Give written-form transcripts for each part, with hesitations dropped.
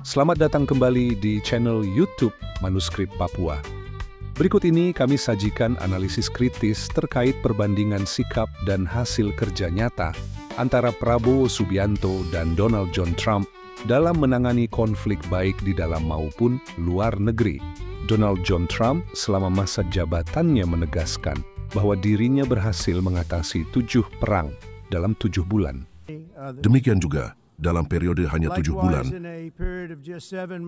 Selamat datang kembali di channel YouTube Manuskrip Papua. Berikut ini kami sajikan analisis kritis terkait perbandingan sikap dan hasil kerja nyata antara Prabowo Subianto dan Donald John Trump dalam menangani konflik baik di dalam maupun luar negeri. Donald John Trump selama masa jabatannya menegaskan bahwa dirinya berhasil mengatasi 7 perang dalam 7 bulan. Demikian juga, dalam periode hanya 7 bulan,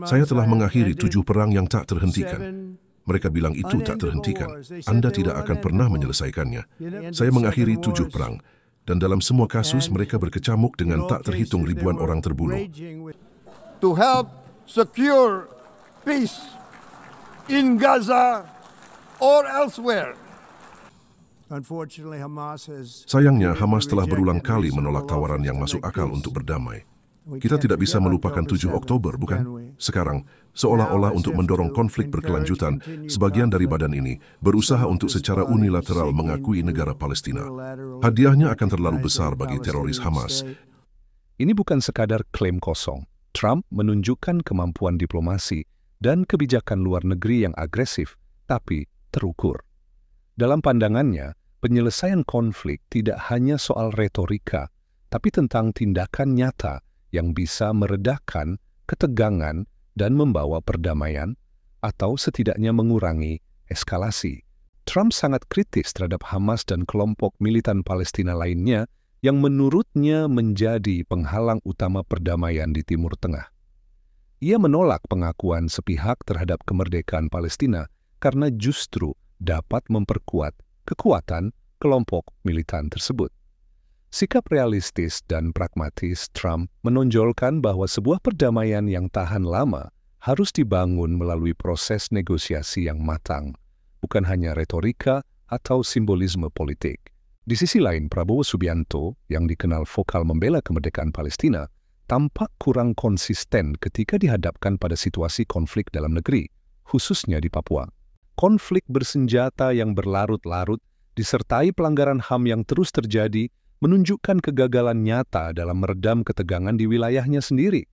saya telah mengakhiri 7 perang yang tak terhentikan. Mereka bilang itu tak terhentikan. Anda tidak akan pernah menyelesaikannya. Saya mengakhiri 7 perang, dan dalam semua kasus mereka berkecamuk dengan tak terhitung ribuan orang terbunuh. To help secure peace in Gaza or elsewhere. Sayangnya, Hamas telah berulang kali menolak tawaran yang masuk akal untuk berdamai. Kita tidak bisa melupakan 7 Oktober, bukan? Sekarang, seolah-olah untuk mendorong konflik berkelanjutan, sebagian dari badan ini berusaha untuk secara unilateral mengakui negara Palestina. Hadiahnya akan terlalu besar bagi teroris Hamas. Ini bukan sekadar klaim kosong. Trump menunjukkan kemampuan diplomasi dan kebijakan luar negeri yang agresif, tapi terukur. Dalam pandangannya, penyelesaian konflik tidak hanya soal retorika, tapi tentang tindakan nyata yang bisa meredakan ketegangan dan membawa perdamaian, atau setidaknya mengurangi eskalasi. Trump sangat kritis terhadap Hamas dan kelompok militan Palestina lainnya yang menurutnya menjadi penghalang utama perdamaian di Timur Tengah. Ia menolak pengakuan sepihak terhadap kemerdekaan Palestina karena justru dapat memperkuat kekuatan kelompok militan tersebut. Sikap realistis dan pragmatis Trump menonjolkan bahwa sebuah perdamaian yang tahan lama harus dibangun melalui proses negosiasi yang matang, bukan hanya retorika atau simbolisme politik. Di sisi lain, Prabowo Subianto, yang dikenal vokal membela kemerdekaan Palestina, tampak kurang konsisten ketika dihadapkan pada situasi konflik dalam negeri, khususnya di Papua. Konflik bersenjata yang berlarut-larut disertai pelanggaran HAM yang terus terjadi menunjukkan kegagalan nyata dalam meredam ketegangan di wilayahnya sendiri.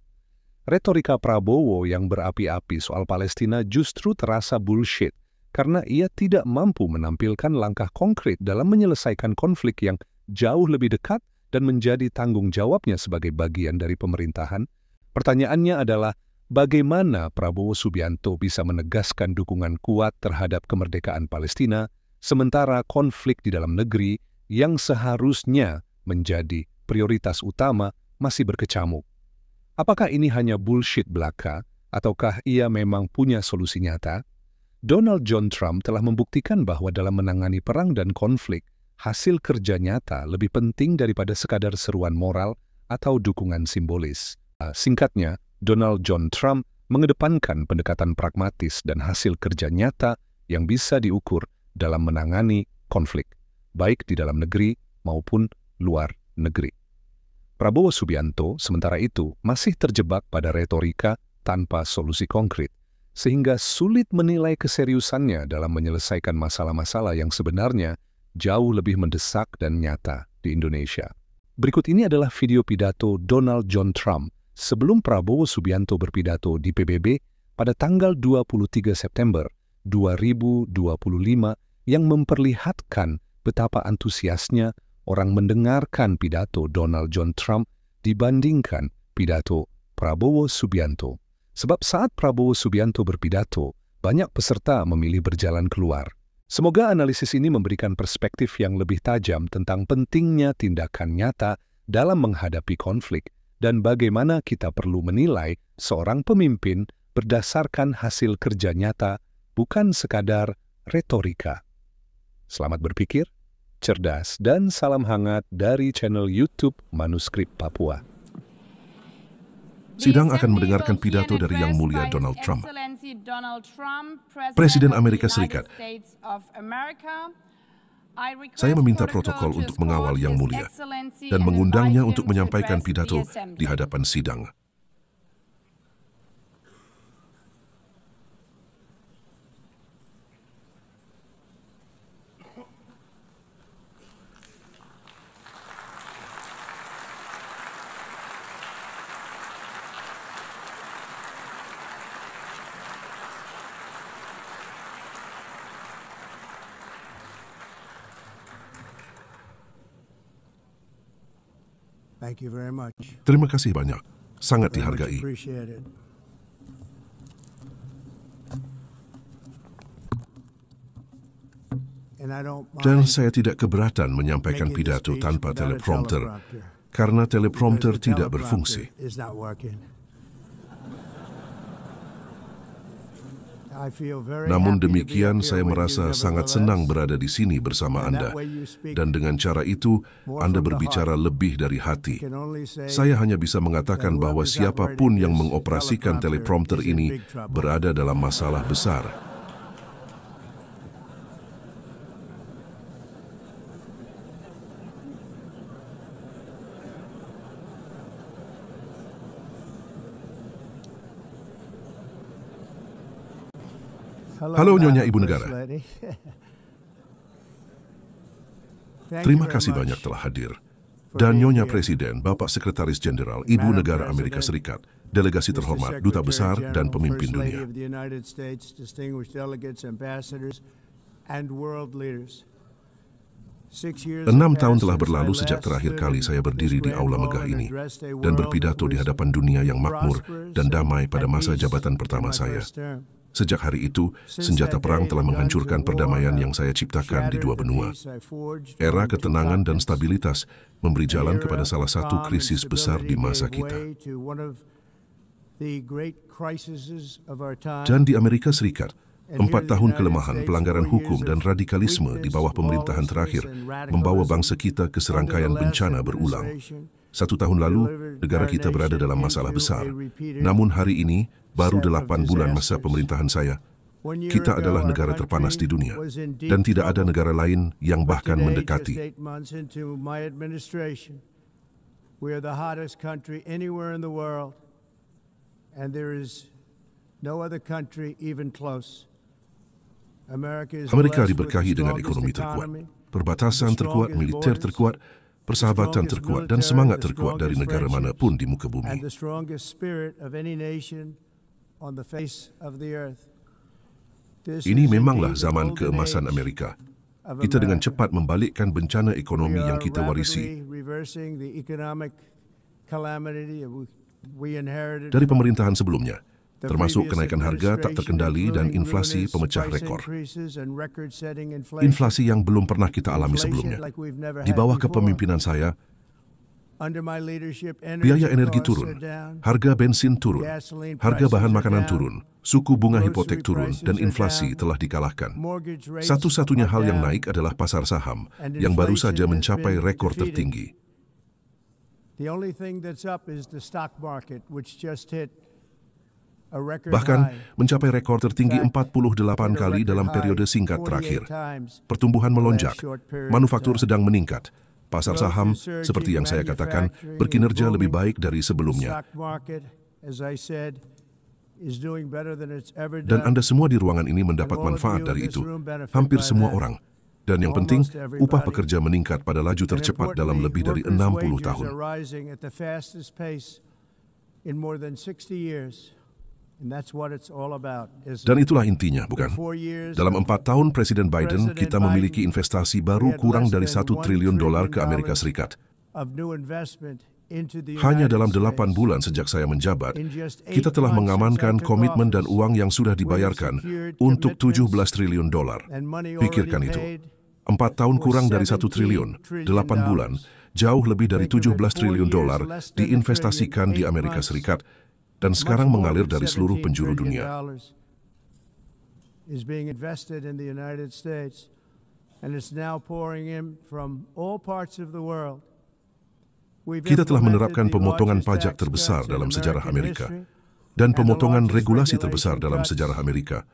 Retorika Prabowo yang berapi-api soal Palestina justru terasa bullshit karena ia tidak mampu menampilkan langkah konkret dalam menyelesaikan konflik yang jauh lebih dekat dan menjadi tanggung jawabnya sebagai bagian dari pemerintahan. Pertanyaannya adalah, bagaimana Prabowo Subianto bisa menegaskan dukungan kuat terhadap kemerdekaan Palestina, sementara konflik di dalam negeri yang seharusnya menjadi prioritas utama masih berkecamuk? Apakah ini hanya bullshit belaka, ataukah ia memang punya solusi nyata? Donald John Trump telah membuktikan bahwa dalam menangani perang dan konflik, hasil kerja nyata lebih penting daripada sekadar seruan moral atau dukungan simbolis. Singkatnya, Donald John Trump mengedepankan pendekatan pragmatis dan hasil kerja nyata yang bisa diukur dalam menangani konflik, baik di dalam negeri maupun luar negeri. Prabowo Subianto, sementara itu, masih terjebak pada retorika tanpa solusi konkret, sehingga sulit menilai keseriusannya dalam menyelesaikan masalah-masalah yang sebenarnya jauh lebih mendesak dan nyata di Indonesia. Berikut ini adalah video pidato Donald John Trump sebelum Prabowo Subianto berpidato di PBB pada tanggal 23 September 2025 yang memperlihatkan betapa antusiasnya orang mendengarkan pidato Donald John Trump dibandingkan pidato Prabowo Subianto. Sebab saat Prabowo Subianto berpidato, banyak peserta memilih berjalan keluar. Semoga analisis ini memberikan perspektif yang lebih tajam tentang pentingnya tindakan nyata dalam menghadapi konflik dan bagaimana kita perlu menilai seorang pemimpin berdasarkan hasil kerja nyata, bukan sekadar retorika. Selamat berpikir, cerdas, dan salam hangat dari channel YouTube Manuskrip Papua. Sidang akan mendengarkan pidato dari Yang Mulia Donald Trump, Presiden Amerika Serikat. Saya meminta protokol untuk mengawal Yang Mulia dan mengundangnya untuk menyampaikan pidato di hadapan sidang. Thank you very much. Terima kasih banyak. Sangat Very much dihargai. appreciated. And I don't Dan mind saya tidak keberatan menyampaikan making the pidato speech tanpa without a teleprompter, teleprompter, karena teleprompter because the tidak teleprompter berfungsi. is not working. I feel very Namun happy to be demikian, up here saya with you merasa sangat nevertheless. senang berada di sini bersama And Anda. that way you speak Dan dengan cara itu, more Anda from the berbicara heart. lebih dari hati. Can only say Saya hanya bisa mengatakan that bahwa whoever's siapapun operating yang this mengoperasikan teleprompter teleprompter is in ini big trouble. berada dalam masalah besar. Halo, Nyonya Ibu Negara. Terima Terima kasih banyak telah hadir. Dan Nyonya Presiden, Bapak Sekretaris Jenderal, Ibu Negara Amerika Serikat, delegasi terhormat, duta besar, dan pemimpin dunia. 6 tahun telah berlalu sejak terakhir kali saya berdiri di aula megah ini dan berpidato di hadapan dunia yang makmur dan damai pada masa jabatan pertama saya. Sejak hari itu, senjata perang telah menghancurkan perdamaian yang saya ciptakan di dua benua. Era ketenangan dan stabilitas memberi jalan kepada salah satu krisis besar di masa kita. Dan di Amerika Serikat, 4 tahun kelemahan, pelanggaran hukum dan radikalisme di bawah pemerintahan terakhir membawa bangsa kita ke serangkaian bencana berulang. 1 tahun lalu, negara kita berada dalam masalah besar. Namun hari ini, baru 8 bulan masa pemerintahan saya, kita adalah negara terpanas di dunia. Dan tidak ada negara lain yang bahkan mendekati. We are the hottest country anywhere in the world, and there is no other country even close. Amerika diberkahi dengan ekonomi terkuat, perbatasan terkuat, militer terkuat, persahabatan terkuat, dan semangat terkuat dari negara manapun di muka bumi. Ini memanglah zaman keemasan Amerika. Kita dengan cepat membalikkan bencana ekonomi yang kita warisi dari pemerintahan sebelumnya, termasuk kenaikan harga tak terkendali dan inflasi pemecah rekor. Inflasi yang belum pernah kita alami sebelumnya. Di bawah kepemimpinan saya, biaya energi turun, harga bensin turun, harga bahan makanan turun, suku bunga hipotek turun, dan inflasi telah dikalahkan. Satu-satunya hal yang naik adalah pasar saham, yang baru saja mencapai rekor tertinggi. Bahkan mencapai rekor tertinggi 48 kali dalam periode singkat terakhir. Pertumbuhan melonjak, manufaktur sedang meningkat, pasar saham, seperti yang saya katakan, berkinerja lebih baik dari sebelumnya. Dan Anda semua di ruangan ini mendapat manfaat dari itu, hampir semua orang. Dan yang penting, upah pekerja meningkat pada laju tercepat dalam lebih dari 60 tahun. Dan itulah intinya, bukan? Dalam 4 tahun Presiden Biden, kita memiliki investasi baru kurang dari $1 triliun ke Amerika Serikat. Hanya dalam 8 bulan sejak saya menjabat, kita telah mengamankan komitmen dan uang yang sudah dibayarkan untuk $17 triliun. Pikirkan itu. 4 tahun kurang dari 1 triliun, 8 bulan, jauh lebih dari $17 triliun diinvestasikan di Amerika Serikat, dan sekarang mengalir dari seluruh penjuru dunia. Kita telah menerapkan pemotongan pajak terbesar dalam sejarah Amerika dan pemotongan regulasi terbesar dalam sejarah Amerika,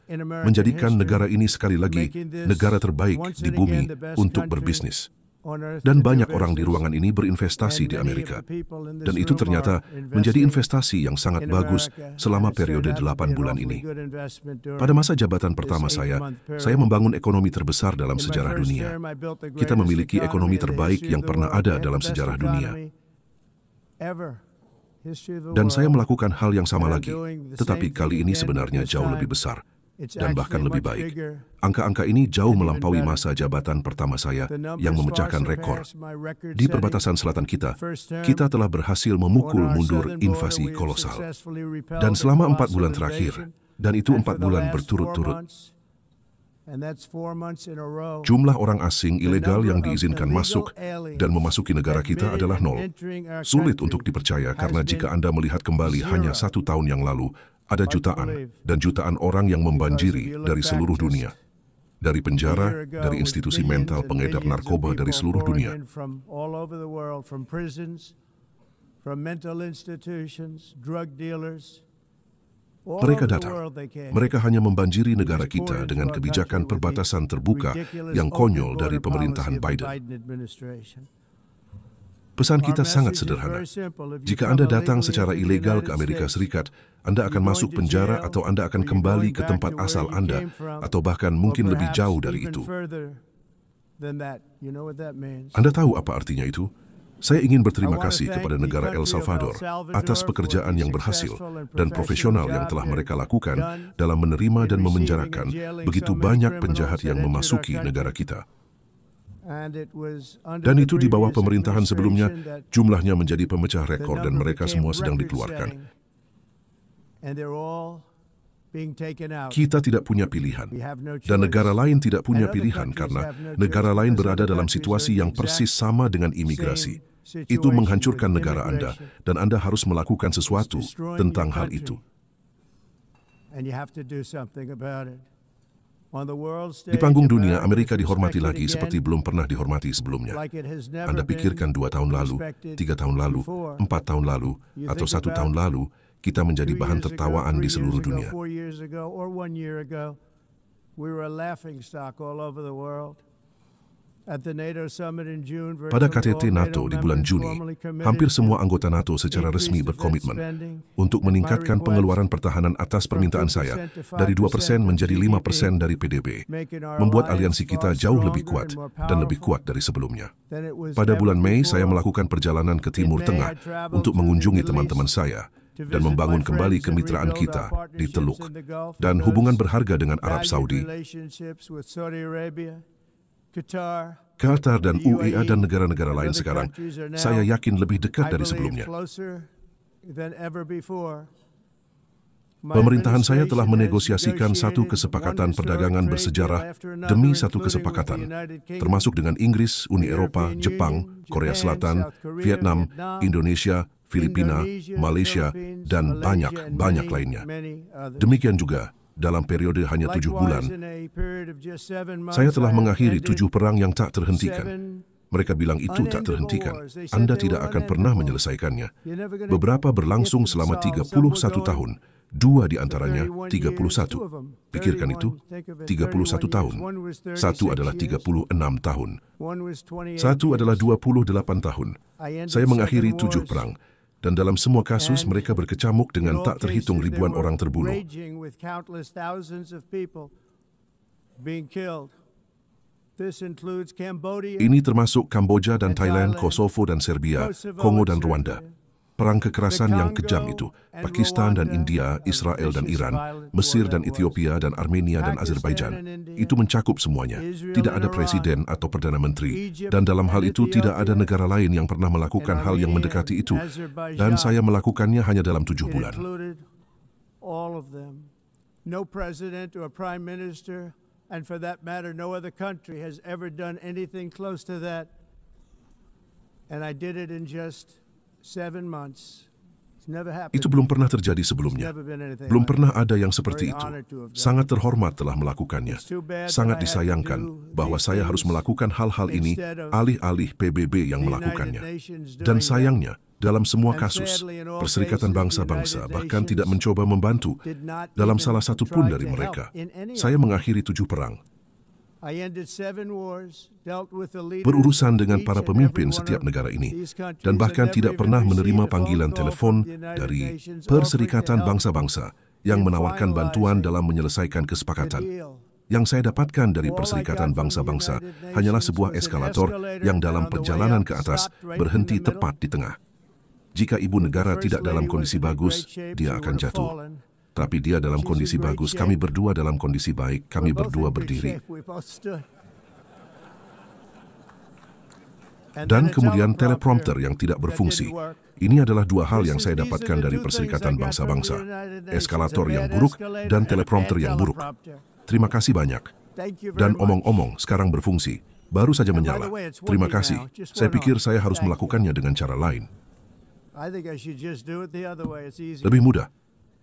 menjadikan negara ini sekali lagi negara terbaik di bumi untuk berbisnis. Dan banyak orang di ruangan ini berinvestasi di Amerika. Dan itu ternyata menjadi investasi yang sangat bagus selama periode 8 bulan ini. Pada masa jabatan pertama saya membangun ekonomi terbesar dalam sejarah dunia. Kita memiliki ekonomi terbaik yang pernah ada dalam sejarah dunia. Dan saya melakukan hal yang sama lagi, tetapi kali ini sebenarnya jauh lebih besar. dan bahkan lebih baik. Angka-angka ini jauh melampaui masa jabatan pertama saya yang memecahkan rekor. Di perbatasan selatan kita telah berhasil memukul mundur invasi kolosal. Dan selama 4 bulan terakhir, dan itu 4 bulan berturut-turut, jumlah orang asing ilegal yang diizinkan masuk dan memasuki negara kita adalah 0. Sulit untuk dipercaya karena jika Anda melihat kembali hanya 1 tahun yang lalu, ada jutaan dan jutaan orang yang membanjiri dari seluruh dunia. Dari penjara, dari institusi mental pengedar narkoba dari seluruh dunia. Mereka datang. Mereka hanya membanjiri negara kita dengan kebijakan perbatasan terbuka yang konyol dari pemerintahan Biden. Pesan kita sangat sederhana. Jika Anda datang secara ilegal ke Amerika Serikat, Anda akan masuk penjara atau Anda akan kembali ke tempat asal Anda, atau bahkan mungkin lebih jauh dari itu. Anda tahu apa artinya itu? Saya ingin berterima kasih kepada negara El Salvador atas pekerjaan yang berhasil dan profesional yang telah mereka lakukan dalam menerima dan memenjarakan begitu banyak penjahat yang memasuki negara kita. Dan itu di bawah pemerintahan sebelumnya, jumlahnya menjadi pemecah rekor dan mereka semua sedang dikeluarkan. Kita tidak punya pilihan, dan negara lain tidak punya pilihan karena negara lain berada dalam situasi yang persis sama dengan imigrasi. Itu menghancurkan negara Anda, dan Anda harus melakukan sesuatu tentang hal itu. Di panggung dunia, Amerika dihormati lagi seperti belum pernah dihormati sebelumnya. Anda pikirkan 2 tahun lalu, 3 tahun lalu, 4 tahun lalu, atau 1 tahun lalu, kita menjadi bahan tertawaan di seluruh dunia. Pada KTT NATO di bulan Juni, hampir semua anggota NATO secara resmi berkomitmen untuk meningkatkan pengeluaran pertahanan atas permintaan saya dari 2% menjadi 5% dari PDB, membuat aliansi kita jauh lebih kuat dan lebih kuat dari sebelumnya. Pada bulan Mei, saya melakukan perjalanan ke Timur Tengah untuk mengunjungi teman-teman saya dan membangun kembali kemitraan kita di Teluk dan hubungan berharga dengan Arab Saudi, Qatar dan UEA dan negara-negara lain sekarang, saya yakin lebih dekat dari sebelumnya. Pemerintahan saya telah menegosiasikan satu kesepakatan perdagangan bersejarah demi satu kesepakatan, termasuk dengan Inggris, Uni Eropa, Jepang, Korea Selatan, Vietnam, Indonesia, Filipina, Malaysia, dan banyak lainnya. Demikian juga, dalam periode hanya 7 bulan, saya telah mengakhiri 7 perang yang tak terhentikan. Mereka bilang itu tak terhentikan. Anda tidak akan pernah menyelesaikannya. Beberapa berlangsung selama 31 tahun. 2 di antaranya 31. Pikirkan itu, 31 tahun. 1 adalah 36 tahun. 1 adalah 28 tahun. Saya mengakhiri 7 perang. Dan dalam semua kasus mereka berkecamuk dengan tak terhitung ribuan orang terbunuh. Ini termasuk Kamboja dan Thailand, Kosovo dan Serbia, Kongo dan Rwanda. Perang kekerasan yang kejam itu, Pakistan dan India, Israel dan Iran, Mesir dan Ethiopia dan Armenia dan Azerbaijan, itu mencakup semuanya. Tidak ada presiden atau perdana menteri, dan dalam hal itu tidak ada negara lain yang pernah melakukan hal yang mendekati itu, dan saya melakukannya hanya dalam 7 bulan. No president or prime minister, and for that matter, no other country has ever done anything close to that. And I did it in just 7 months. Itu belum pernah terjadi sebelumnya. Belum pernah ada yang seperti itu. Sangat terhormat telah melakukannya. Sangat disayangkan bahwa saya harus melakukan hal-hal ini alih-alih PBB yang melakukannya. Dan sayangnya, dalam semua kasus, Perserikatan Bangsa-Bangsa bahkan tidak mencoba membantu dalam salah satu pun dari mereka. Saya mengakhiri 7 perang. Berurusan dengan para pemimpin setiap negara ini, dan bahkan tidak pernah menerima panggilan telepon dari Perserikatan Bangsa-Bangsa yang menawarkan bantuan dalam menyelesaikan kesepakatan. Yang saya dapatkan dari Perserikatan Bangsa-Bangsa hanyalah sebuah eskalator yang dalam perjalanan ke atas berhenti tepat di tengah. Jika ibu negara tidak dalam kondisi bagus, dia akan jatuh. Tapi dia dalam kondisi bagus, kami berdua dalam kondisi baik, kami berdua berdiri. Dan kemudian teleprompter yang tidak berfungsi. Ini adalah dua hal yang saya dapatkan dari Perserikatan Bangsa-Bangsa. Eskalator yang buruk dan teleprompter yang buruk. Terima kasih banyak. Dan omong-omong, sekarang berfungsi. Baru saja menyala. Terima kasih. Saya pikir saya harus melakukannya dengan cara lain. Lebih mudah.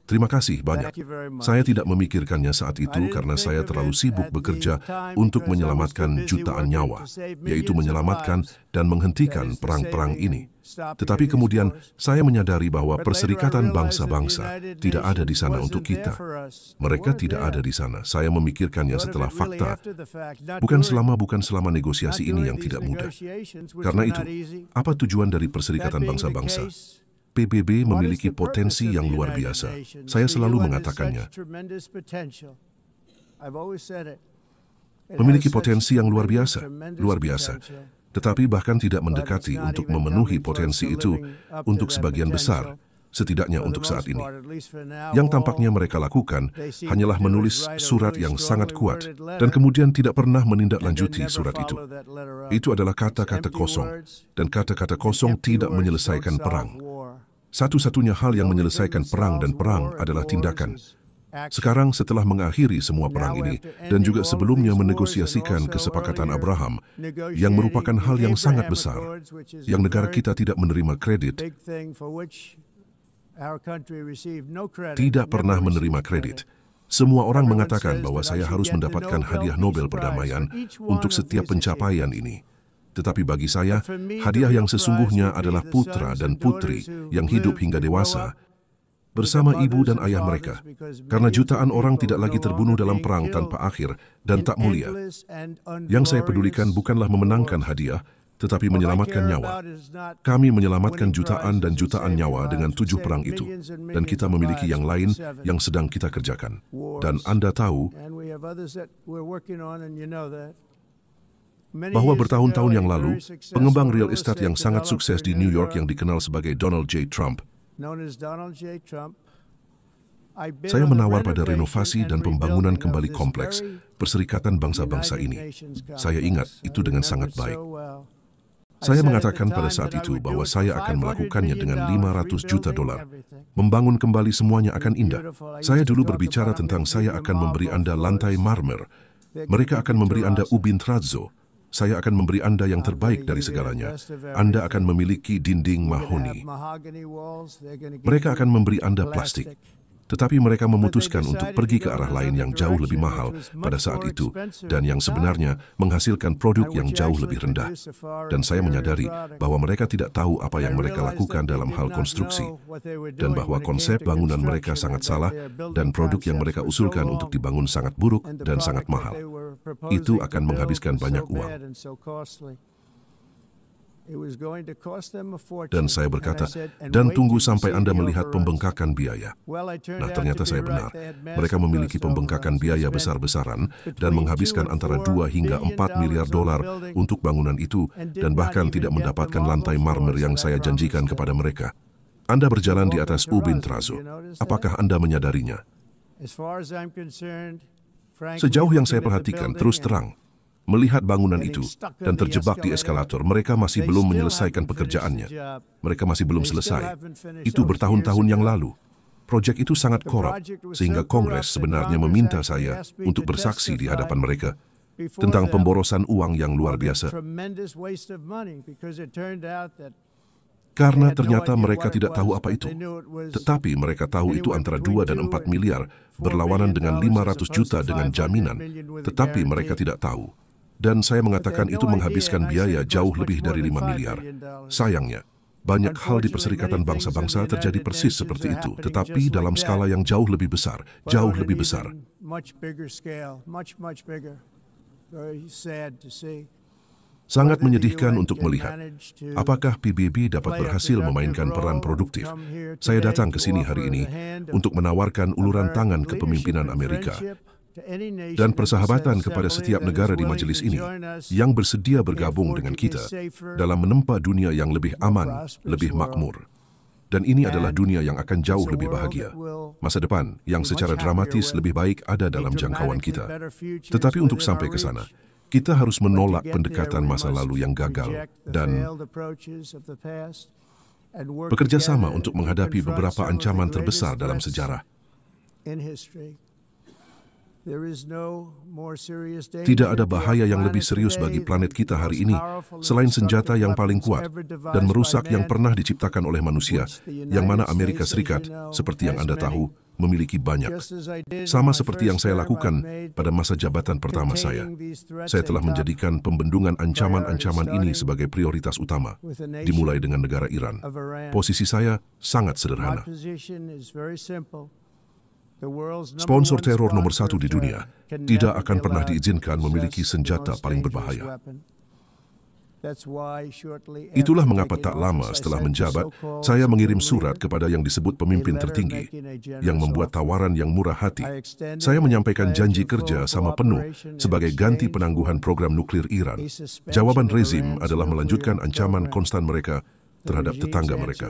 Terima kasih banyak. Saya tidak memikirkannya saat itu karena saya terlalu sibuk bekerja untuk menyelamatkan jutaan nyawa, yaitu menyelamatkan dan menghentikan perang-perang ini. Tetapi kemudian saya menyadari bahwa Perserikatan Bangsa-Bangsa tidak ada di sana untuk kita. Mereka tidak ada di sana. Saya memikirkannya setelah fakta. Bukan selama negosiasi ini yang tidak mudah. Karena itu, apa tujuan dari Perserikatan Bangsa-Bangsa? PBB memiliki potensi yang luar biasa. Saya selalu mengatakannya. Memiliki potensi yang luar biasa, luar biasa. Tetapi bahkan tidak mendekati untuk memenuhi potensi itu untuk sebagian besar, setidaknya untuk saat ini. Yang tampaknya mereka lakukan hanyalah menulis surat yang sangat kuat dan kemudian tidak pernah menindaklanjuti surat itu. Itu adalah kata-kata kosong, dan kata-kata kosong tidak menyelesaikan perang. Satu-satunya hal yang menyelesaikan perang dan perang adalah tindakan. Sekarang setelah mengakhiri semua perang ini dan juga sebelumnya menegosiasikan kesepakatan Abraham yang merupakan hal yang sangat besar, yang negara kita tidak menerima kredit, tidak pernah menerima kredit. Semua orang mengatakan bahwa saya harus mendapatkan hadiah Nobel perdamaian untuk setiap pencapaian ini. Tetapi bagi saya, hadiah yang sesungguhnya adalah putra dan putri yang hidup hingga dewasa bersama ibu dan ayah mereka. Karena jutaan orang tidak lagi terbunuh dalam perang tanpa akhir dan tak mulia. Yang saya pedulikan bukanlah memenangkan hadiah, tetapi menyelamatkan nyawa. Kami menyelamatkan jutaan dan jutaan nyawa dengan 7 perang itu. Dan kita memiliki yang lain yang sedang kita kerjakan. Dan Anda tahu bahwa bertahun-tahun yang lalu, pengembang real estate yang sangat sukses di New York yang dikenal sebagai Donald J. Trump, saya menawar pada renovasi dan pembangunan kembali kompleks Perserikatan Bangsa-Bangsa ini. Saya ingat itu dengan sangat baik. Saya mengatakan pada saat itu bahwa saya akan melakukannya dengan $500 juta. Membangun kembali semuanya akan indah. Saya dulu berbicara tentang saya akan memberi Anda lantai marmer. Mereka akan memberi Anda ubin terrazzo. Saya akan memberi Anda yang terbaik dari segalanya. Anda akan memiliki dinding mahoni. Mereka akan memberi Anda plastik. Tetapi mereka memutuskan untuk pergi ke arah lain yang jauh lebih mahal pada saat itu dan yang sebenarnya menghasilkan produk yang jauh lebih rendah. Dan saya menyadari bahwa mereka tidak tahu apa yang mereka lakukan dalam hal konstruksi dan bahwa konsep bangunan mereka sangat salah dan produk yang mereka usulkan untuk dibangun sangat buruk dan sangat mahal. Itu akan menghabiskan banyak uang. Dan saya berkata, dan tunggu sampai Anda melihat pembengkakan biaya. Nah, ternyata saya benar. Mereka memiliki pembengkakan biaya besar-besaran dan menghabiskan antara 2 hingga 4 miliar dolar untuk bangunan itu dan bahkan tidak mendapatkan lantai marmer yang saya janjikan kepada mereka. Anda berjalan di atas ubin terrazzo. Apakah Anda menyadarinya? Sejauh yang saya perhatikan, terus terang, melihat bangunan itu dan terjebak di eskalator, mereka masih belum menyelesaikan pekerjaannya. Mereka masih belum selesai. Itu bertahun-tahun yang lalu. Proyek itu sangat korup, sehingga Kongres sebenarnya meminta saya untuk bersaksi di hadapan mereka tentang pemborosan uang yang luar biasa. Karena ternyata mereka tidak tahu apa itu. Tetapi mereka tahu itu antara 2 dan 4 miliar, berlawanan dengan 500 juta dengan jaminan. Tetapi mereka tidak tahu. Dan saya mengatakan itu menghabiskan biaya jauh lebih dari 5 miliar. Sayangnya, banyak hal di Perserikatan Bangsa-Bangsa terjadi persis seperti itu, tetapi dalam skala yang jauh lebih besar, jauh lebih besar. Sangat menyedihkan untuk melihat apakah PBB dapat berhasil memainkan peran produktif. Saya datang ke sini hari ini untuk menawarkan uluran tangan kepemimpinan Amerika dan persahabatan kepada setiap negara di majelis ini yang bersedia bergabung dengan kita dalam menempa dunia yang lebih aman, lebih makmur. Dan ini adalah dunia yang akan jauh lebih bahagia. Masa depan yang secara dramatis lebih baik ada dalam jangkauan kita. Tetapi untuk sampai ke sana, kita harus menolak pendekatan masa lalu yang gagal dan bekerja sama untuk menghadapi beberapa ancaman terbesar dalam sejarah. Tidak ada bahaya yang lebih serius bagi planet kita hari ini selain senjata yang paling kuat dan merusak yang pernah diciptakan oleh manusia, yang mana Amerika Serikat, seperti yang Anda tahu, memiliki banyak. Sama seperti yang saya lakukan pada masa jabatan pertama saya. Saya telah menjadikan pembendungan ancaman-ancaman ini sebagai prioritas utama, dimulai dengan negara Iran. Posisi saya sangat sederhana. Sponsor teror nomor 1 di dunia tidak akan pernah diizinkan memiliki senjata paling berbahaya. Itulah mengapa tak lama setelah menjabat, saya mengirim surat kepada yang disebut pemimpin tertinggi, yang membuat tawaran yang murah hati. Saya menyampaikan janji kerja sama penuh sebagai ganti penangguhan program nuklir Iran. Jawaban rezim adalah melanjutkan ancaman konstan mereka terhadap tetangga mereka,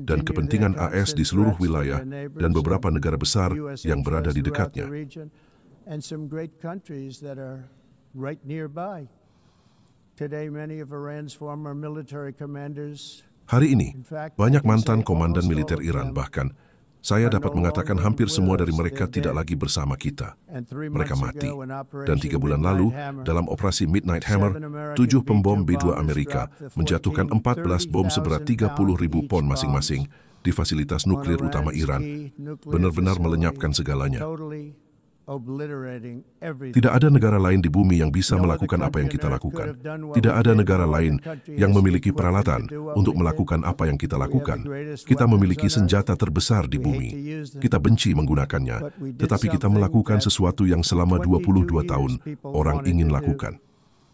dan kepentingan AS di seluruh wilayah dan beberapa negara besar yang berada di dekatnya. Hari ini, banyak mantan komandan militer Iran, bahkan saya dapat mengatakan hampir semua dari mereka tidak lagi bersama kita. Mereka mati. Dan 3 bulan lalu, dalam operasi Midnight Hammer, 7 pembom B-2 Amerika menjatuhkan 14 bom seberat 30.000 pon masing-masing di fasilitas nuklir utama Iran, benar-benar melenyapkan segalanya. Tidak ada negara lain di bumi yang bisa melakukan apa yang kita lakukan. Tidak ada negara lain yang memiliki peralatan untuk melakukan apa yang kita lakukan. Kita memiliki senjata terbesar di bumi. Kita benci menggunakannya, tetapi kita melakukan sesuatu yang selama 22 tahun orang ingin lakukan.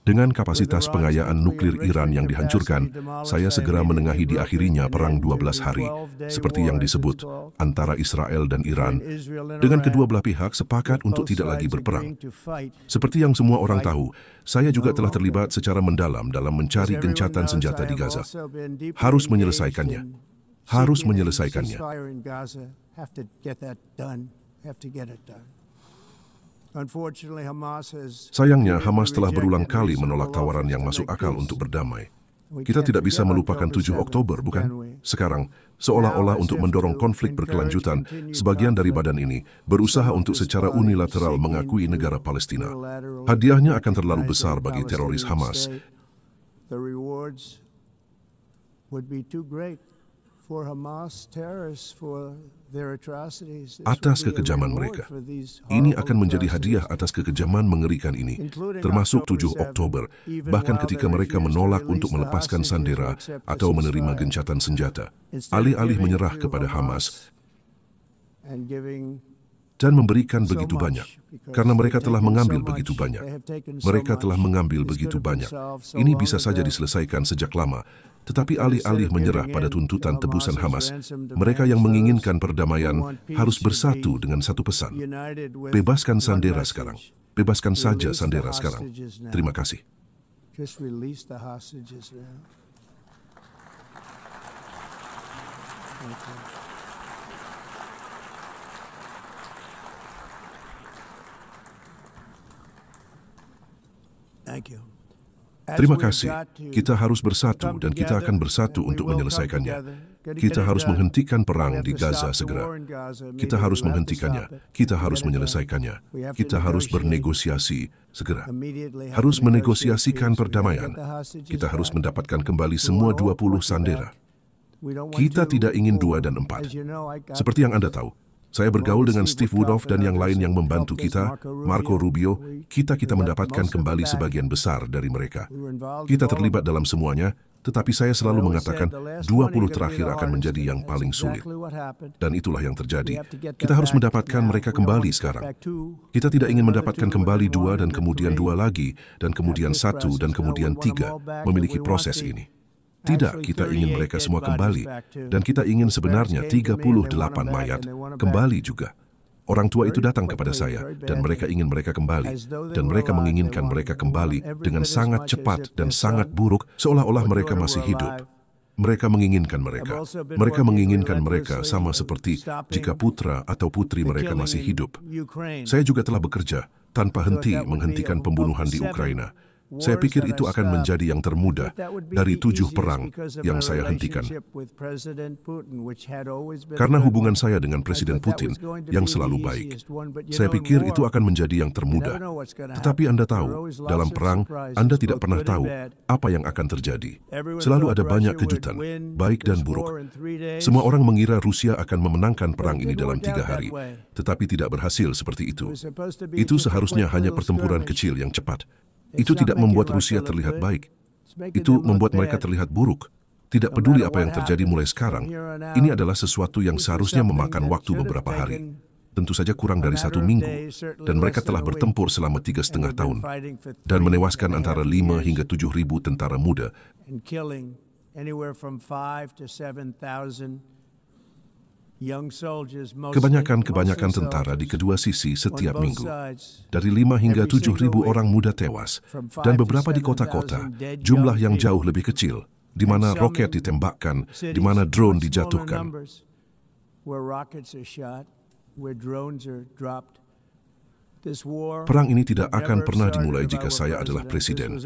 Dengan kapasitas pengayaan nuklir Iran yang dihancurkan, saya segera menengahi diakhirinya perang 12 hari, seperti yang disebut, antara Israel dan Iran, dengan kedua belah pihak sepakat untuk tidak lagi berperang. Seperti yang semua orang tahu, saya juga telah terlibat secara mendalam dalam mencari gencatan senjata di Gaza. Harus menyelesaikannya. Harus menyelesaikannya. Sayangnya, Hamas telah berulang kali menolak tawaran yang masuk akal untuk berdamai. Kita tidak bisa melupakan 7 Oktober, bukan? Sekarang, seolah-olah untuk mendorong konflik berkelanjutan, sebagian dari badan ini berusaha untuk secara unilateral mengakui negara Palestina. Hadiahnya akan terlalu besar bagi teroris Hamas. Atas kekejaman mereka. Ini akan menjadi hadiah atas kekejaman mengerikan ini, termasuk 7 Oktober, bahkan ketika mereka menolak untuk melepaskan sandera atau menerima gencatan senjata. Alih-alih menyerah kepada Hamas dan memberikan begitu banyak, karena mereka telah mengambil begitu banyak. Mereka telah mengambil begitu banyak. Ini bisa saja diselesaikan sejak lama, tetapi alih-alih menyerah pada tuntutan tebusan Hamas, mereka yang menginginkan perdamaian harus bersatu dengan satu pesan. Bebaskan sandera sekarang. Bebaskan saja sandera sekarang. Terima kasih. Terima kasih. Kita harus bersatu dan kita akan bersatu untuk menyelesaikannya. Kita harus menghentikan perang di Gaza segera. Kita harus menghentikannya. Kita harus menyelesaikannya. Kita harus bernegosiasi segera. Harus menegosiasikan perdamaian. Kita harus mendapatkan kembali semua 20 sandera. Kita tidak ingin 2 dan 4. Seperti yang Anda tahu, saya bergaul dengan Steve Woodruff dan yang lain yang membantu kita, Marco Rubio. Kita mendapatkan kembali sebagian besar dari mereka. Kita terlibat dalam semuanya, tetapi saya selalu mengatakan 20 terakhir akan menjadi yang paling sulit. Dan itulah yang terjadi. Kita harus mendapatkan mereka kembali sekarang. Kita tidak ingin mendapatkan kembali 2 dan kemudian 2 lagi, dan kemudian 1 dan kemudian 3, memiliki proses ini. Tidak, kita ingin mereka semua kembali, dan kita ingin sebenarnya 38 mayat kembali juga. Orang tua itu datang kepada saya, dan mereka ingin mereka kembali, dan mereka menginginkan mereka kembali dengan sangat cepat dan sangat buruk, seolah-olah mereka masih hidup. Mereka menginginkan mereka. Mereka menginginkan mereka sama seperti jika putra atau putri mereka masih hidup. Saya juga telah bekerja tanpa henti menghentikan pembunuhan di Ukraina. Saya pikir itu akan menjadi yang termudah dari 7 perang yang saya hentikan. Karena hubungan saya dengan Presiden Putin yang selalu baik, saya pikir itu akan menjadi yang termudah. Tetapi Anda tahu, dalam perang, Anda tidak pernah tahu apa yang akan terjadi. Selalu ada banyak kejutan, baik dan buruk. Semua orang mengira Rusia akan memenangkan perang ini dalam 3 hari, tetapi tidak berhasil seperti itu. Itu seharusnya hanya pertempuran kecil yang cepat. Itu tidak membuat Rusia terlihat baik. Itu membuat mereka terlihat buruk. Tidak peduli apa yang terjadi mulai sekarang, ini adalah sesuatu yang seharusnya memakan waktu beberapa hari. Tentu saja kurang dari 1 minggu, dan mereka telah bertempur selama 3,5 tahun, dan menewaskan antara 5 hingga 7.000 tentara muda. Kebanyakan tentara di kedua sisi setiap minggu. Dari 5 hingga 7.000 orang muda tewas, dan beberapa di kota-kota, jumlah yang jauh lebih kecil, di mana roket ditembakkan, di mana drone dijatuhkan. Perang ini tidak akan pernah dimulai jika saya adalah presiden.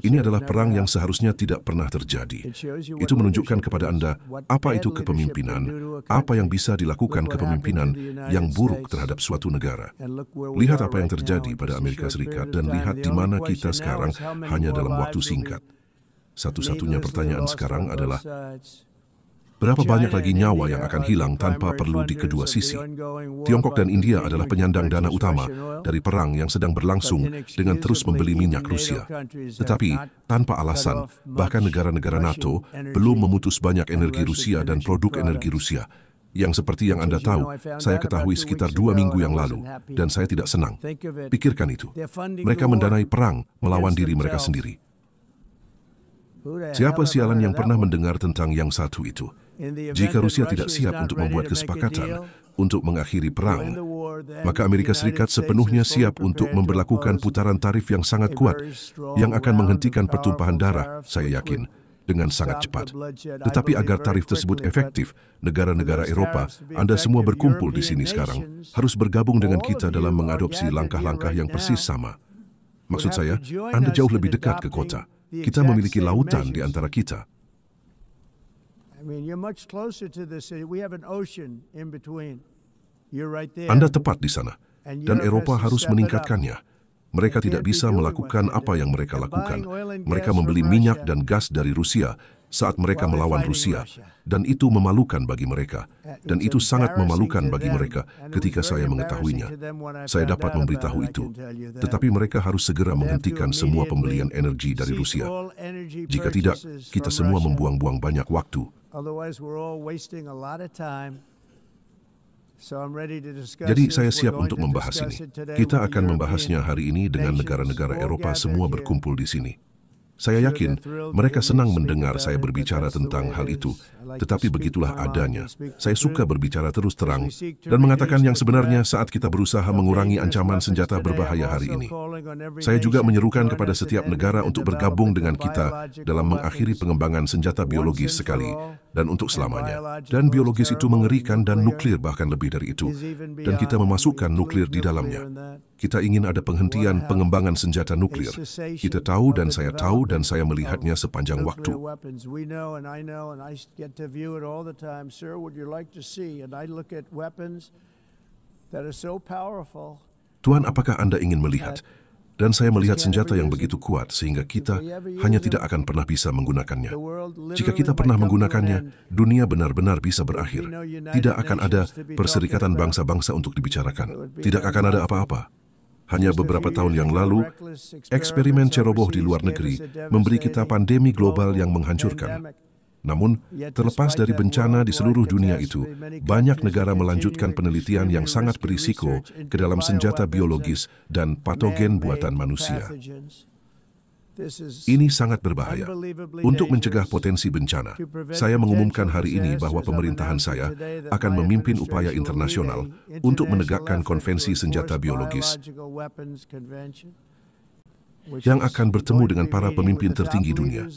Ini adalah perang yang seharusnya tidak pernah terjadi. Itu menunjukkan kepada Anda apa itu kepemimpinan, apa yang bisa dilakukan kepemimpinan yang buruk terhadap suatu negara. Lihat apa yang terjadi pada Amerika Serikat dan lihat di mana kita sekarang hanya dalam waktu singkat. Satu-satunya pertanyaan sekarang adalah, berapa banyak lagi nyawa yang akan hilang tanpa perlu di kedua sisi? Tiongkok dan India adalah penyandang dana utama dari perang yang sedang berlangsung dengan terus membeli minyak Rusia. Tetapi, tanpa alasan, bahkan negara-negara NATO belum memutus banyak energi Rusia dan produk energi Rusia. Yang seperti yang Anda tahu, saya ketahui sekitar 2 minggu yang lalu, dan saya tidak senang. Pikirkan itu. Mereka mendanai perang melawan diri mereka sendiri. Siapa sialan yang pernah mendengar tentang yang satu itu? Jika Rusia tidak siap untuk membuat kesepakatan untuk mengakhiri perang, maka Amerika Serikat sepenuhnya siap untuk memberlakukan putaran tarif yang sangat kuat yang akan menghentikan pertumpahan darah, saya yakin, dengan sangat cepat. Tetapi agar tarif tersebut efektif, negara-negara Eropa, Anda semua berkumpul di sini sekarang, harus bergabung dengan kita dalam mengadopsi langkah-langkah yang persis sama. Maksud saya, Anda jauh lebih dekat ke kota. Kita memiliki lautan di antara kita. Anda tepat di sana, dan Eropa harus meningkatkannya. Mereka tidak bisa melakukan apa yang mereka lakukan. Mereka membeli minyak dan gas dari Rusia saat mereka melawan Rusia, dan itu memalukan bagi mereka. Dan itu sangat memalukan bagi mereka ketika saya mengetahuinya. Saya dapat memberitahu itu, tetapi mereka harus segera menghentikan semua pembelian energi dari Rusia. Jika tidak, kita semua membuang-buang banyak waktu. Jadi saya siap untuk membahas ini. Kita akan membahasnya hari ini dengan negara-negara Eropa semua berkumpul di sini. Saya yakin mereka senang mendengar saya berbicara tentang hal itu, tetapi begitulah adanya. Saya suka berbicara terus terang dan mengatakan yang sebenarnya saat kita berusaha mengurangi ancaman senjata berbahaya hari ini. Saya juga menyerukan kepada setiap negara untuk bergabung dengan kita dalam mengakhiri pengembangan senjata biologis sekali dan untuk selamanya. Dan biologis itu mengerikan dan nuklir bahkan lebih dari itu. Dan kita memasukkan nuklir di dalamnya. Kita ingin ada penghentian pengembangan senjata nuklir. Kita tahu dan saya melihatnya sepanjang waktu. Tuhan, apakah Anda ingin melihat? Dan saya melihat senjata yang begitu kuat sehingga kita hanya tidak akan pernah bisa menggunakannya. Jika kita pernah menggunakannya, dunia benar-benar bisa berakhir. Tidak akan ada perserikatan bangsa-bangsa untuk dibicarakan. Tidak akan ada apa-apa. Hanya beberapa tahun yang lalu, eksperimen ceroboh di luar negeri memberi kita pandemi global yang menghancurkan. Namun, terlepas dari bencana di seluruh dunia itu, banyak negara melanjutkan penelitian yang sangat berisiko ke dalam senjata biologis dan patogen buatan manusia. Ini sangat berbahaya. Untuk mencegah potensi bencana, saya mengumumkan hari ini bahwa pemerintahan saya akan memimpin upaya internasional untuk menegakkan konvensi senjata biologis. yang akan bertemu dengan para pemimpin tertinggi dunia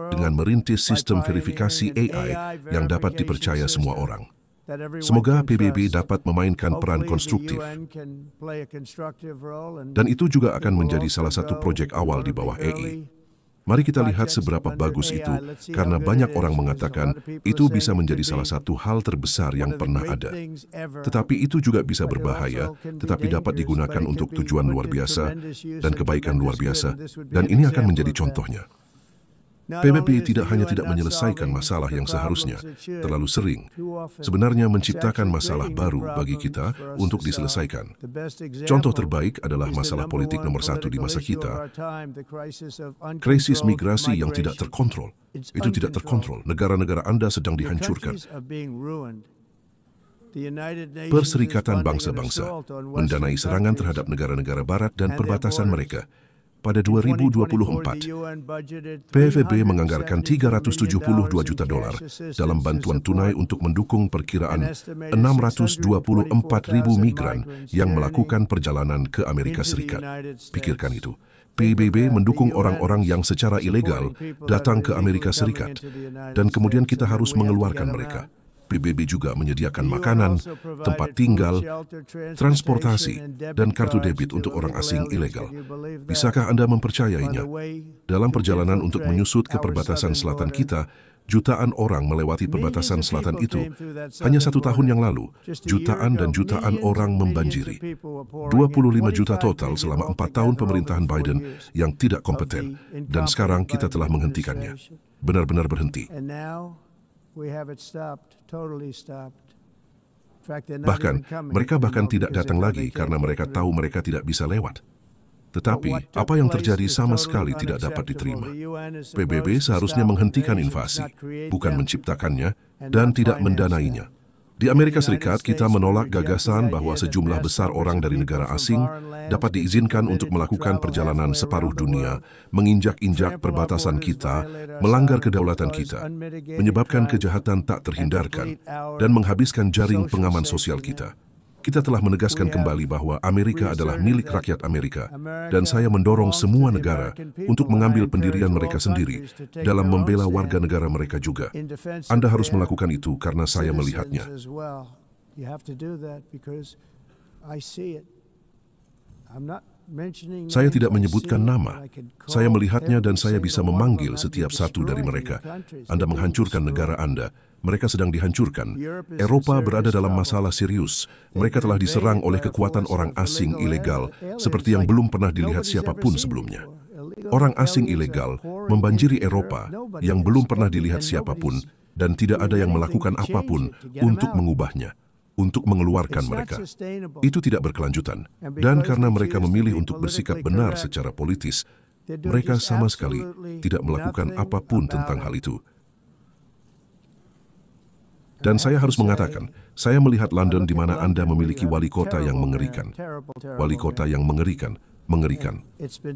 dengan merintis sistem verifikasi AI yang dapat dipercaya semua orang. Semoga PBB dapat memainkan peran konstruktif. Dan itu juga akan menjadi salah satu proyek awal di bawah AI. Mari kita lihat seberapa bagus itu, karena banyak orang mengatakan itu bisa menjadi salah satu hal terbesar yang pernah ada. Tetapi itu juga bisa berbahaya, tetapi dapat digunakan untuk tujuan luar biasa dan kebaikan luar biasa, dan ini akan menjadi contohnya. PBB tidak hanya tidak menyelesaikan masalah yang seharusnya terlalu sering, sebenarnya menciptakan masalah baru bagi kita untuk diselesaikan. Contoh terbaik adalah masalah politik nomor 1 di masa kita, krisis migrasi yang tidak terkontrol. Itu tidak terkontrol, negara-negara Anda sedang dihancurkan. Perserikatan Bangsa-Bangsa mendanai serangan terhadap negara-negara barat dan perbatasan mereka. Pada 2024, PBB menganggarkan $372 juta dalam bantuan tunai untuk mendukung perkiraan 624.000 migran yang melakukan perjalanan ke Amerika Serikat. Pikirkan itu. PBB mendukung orang-orang yang secara ilegal datang ke Amerika Serikat, dan kemudian kita harus mengeluarkan mereka. PBB juga menyediakan makanan, tempat tinggal, transportasi, dan kartu debit untuk orang asing ilegal. Bisakah Anda mempercayainya? Dalam perjalanan untuk menyusut ke perbatasan selatan kita, jutaan orang melewati perbatasan selatan itu. Hanya 1 tahun yang lalu, jutaan dan jutaan orang membanjiri. 25 juta total selama 4 tahun pemerintahan Biden yang tidak kompeten, dan sekarang kita telah menghentikannya. Benar-benar berhenti. Bahkan, mereka tidak datang lagi karena mereka tahu mereka tidak bisa lewat. Tetapi, apa yang terjadi sama sekali tidak dapat diterima. PBB seharusnya menghentikan invasi, bukan menciptakannya dan tidak mendanainya. Di Amerika Serikat, kita menolak gagasan bahwa sejumlah besar orang dari negara asing dapat diizinkan untuk melakukan perjalanan separuh dunia, menginjak-injak perbatasan kita, melanggar kedaulatan kita, menyebabkan kejahatan tak terhindarkan, dan menghabiskan jaring pengaman sosial kita. Kita telah menegaskan kembali bahwa Amerika adalah milik rakyat Amerika, dan saya mendorong semua negara untuk mengambil pendirian mereka sendiri dalam membela warga negara mereka juga. Anda harus melakukan itu karena saya melihatnya. Saya tidak menyebutkan nama. Saya melihatnya dan saya bisa memanggil setiap satu dari mereka. Anda menghancurkan negara Anda. Mereka sedang dihancurkan. Eropa berada dalam masalah serius. Mereka telah diserang oleh kekuatan orang asing ilegal seperti yang belum pernah dilihat siapapun sebelumnya. Orang asing ilegal membanjiri Eropa yang belum pernah dilihat siapapun dan tidak ada yang melakukan apapun untuk mengubahnya, untuk mengeluarkan mereka. Itu tidak berkelanjutan. Dan karena mereka memilih untuk bersikap benar secara politis, mereka sama sekali tidak melakukan apapun tentang hal itu. Dan saya harus mengatakan, saya melihat London di mana Anda memiliki wali kota yang mengerikan. Wali kota yang mengerikan.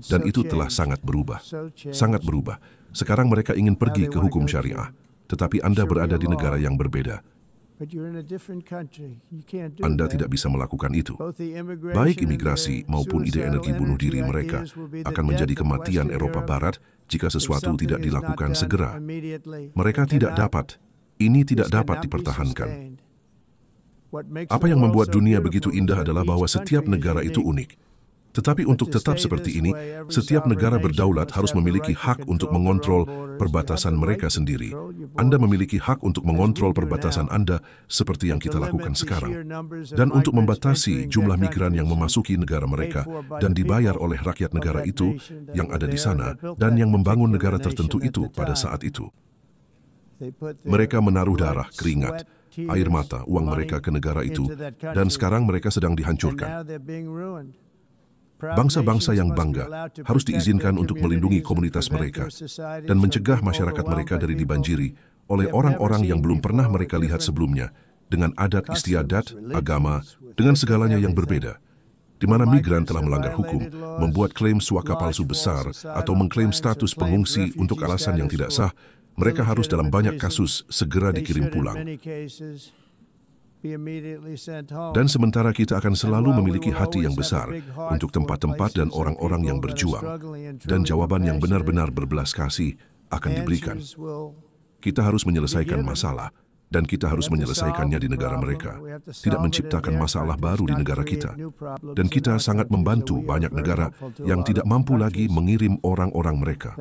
Dan itu telah sangat berubah. Sangat berubah. Sekarang mereka ingin pergi ke hukum syariah. Tetapi Anda berada di negara yang berbeda. Anda tidak bisa melakukan itu. Baik imigrasi maupun ide energi bunuh diri mereka akan menjadi kematian Eropa Barat jika sesuatu tidak dilakukan segera. Mereka tidak dapat. Ini tidak dapat dipertahankan. Apa yang membuat dunia begitu indah adalah bahwa setiap negara itu unik. Tetapi untuk tetap seperti ini, setiap negara berdaulat harus memiliki hak untuk mengontrol perbatasan mereka sendiri. Anda memiliki hak untuk mengontrol perbatasan Anda seperti yang kita lakukan sekarang. Dan untuk membatasi jumlah migran yang memasuki negara mereka dan dibayar oleh rakyat negara itu yang ada di sana dan yang membangun negara tertentu itu pada saat itu. Mereka menaruh darah, keringat, air mata, uang mereka ke negara itu, dan sekarang mereka sedang dihancurkan. Bangsa-bangsa yang bangga harus diizinkan untuk melindungi komunitas mereka dan mencegah masyarakat mereka dari dibanjiri oleh orang-orang yang belum pernah mereka lihat sebelumnya, dengan adat istiadat, agama, dengan segalanya yang berbeda, di mana migran telah melanggar hukum, membuat klaim suaka palsu besar, atau mengklaim status pengungsi untuk alasan yang tidak sah. Mereka harus dalam banyak kasus segera dikirim pulang. Dan sementara kita akan selalu memiliki hati yang besar untuk tempat-tempat dan orang-orang yang berjuang, dan jawaban yang benar-benar berbelas kasih akan diberikan. Kita harus menyelesaikan masalah, dan kita harus menyelesaikannya di negara mereka, tidak menciptakan masalah baru di negara kita. Dan kita sangat membantu banyak negara yang tidak mampu lagi mengirim orang-orang mereka.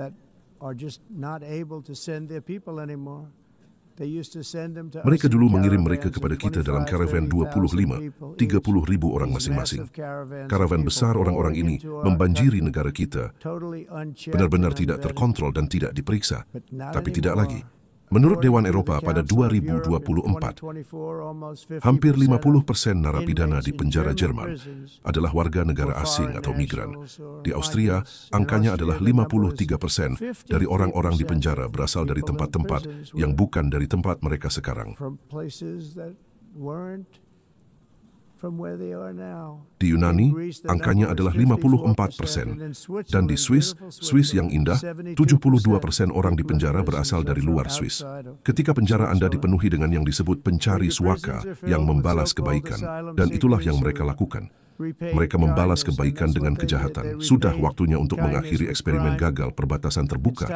Mereka dulu mengirim mereka kepada kita dalam karavan 25, 30 ribu orang masing-masing. Karavan besar orang-orang ini membanjiri negara kita, benar-benar tidak terkontrol dan tidak diperiksa. Tapi tidak lagi. Menurut Dewan Eropa pada 2024, hampir 50% narapidana di penjara Jerman adalah warga negara asing atau migran. Di Austria, angkanya adalah 53% dari orang-orang di penjara berasal dari tempat-tempat yang bukan dari tempat mereka sekarang. Di Yunani, angkanya adalah 54%. Dan di Swiss yang indah, 72% orang di penjara berasal dari luar Swiss. Ketika penjara Anda dipenuhi dengan yang disebut pencari suaka yang membalas kebaikan, dan itulah yang mereka lakukan. Mereka membalas kebaikan dengan kejahatan. Sudah waktunya untuk mengakhiri eksperimen gagal perbatasan terbuka.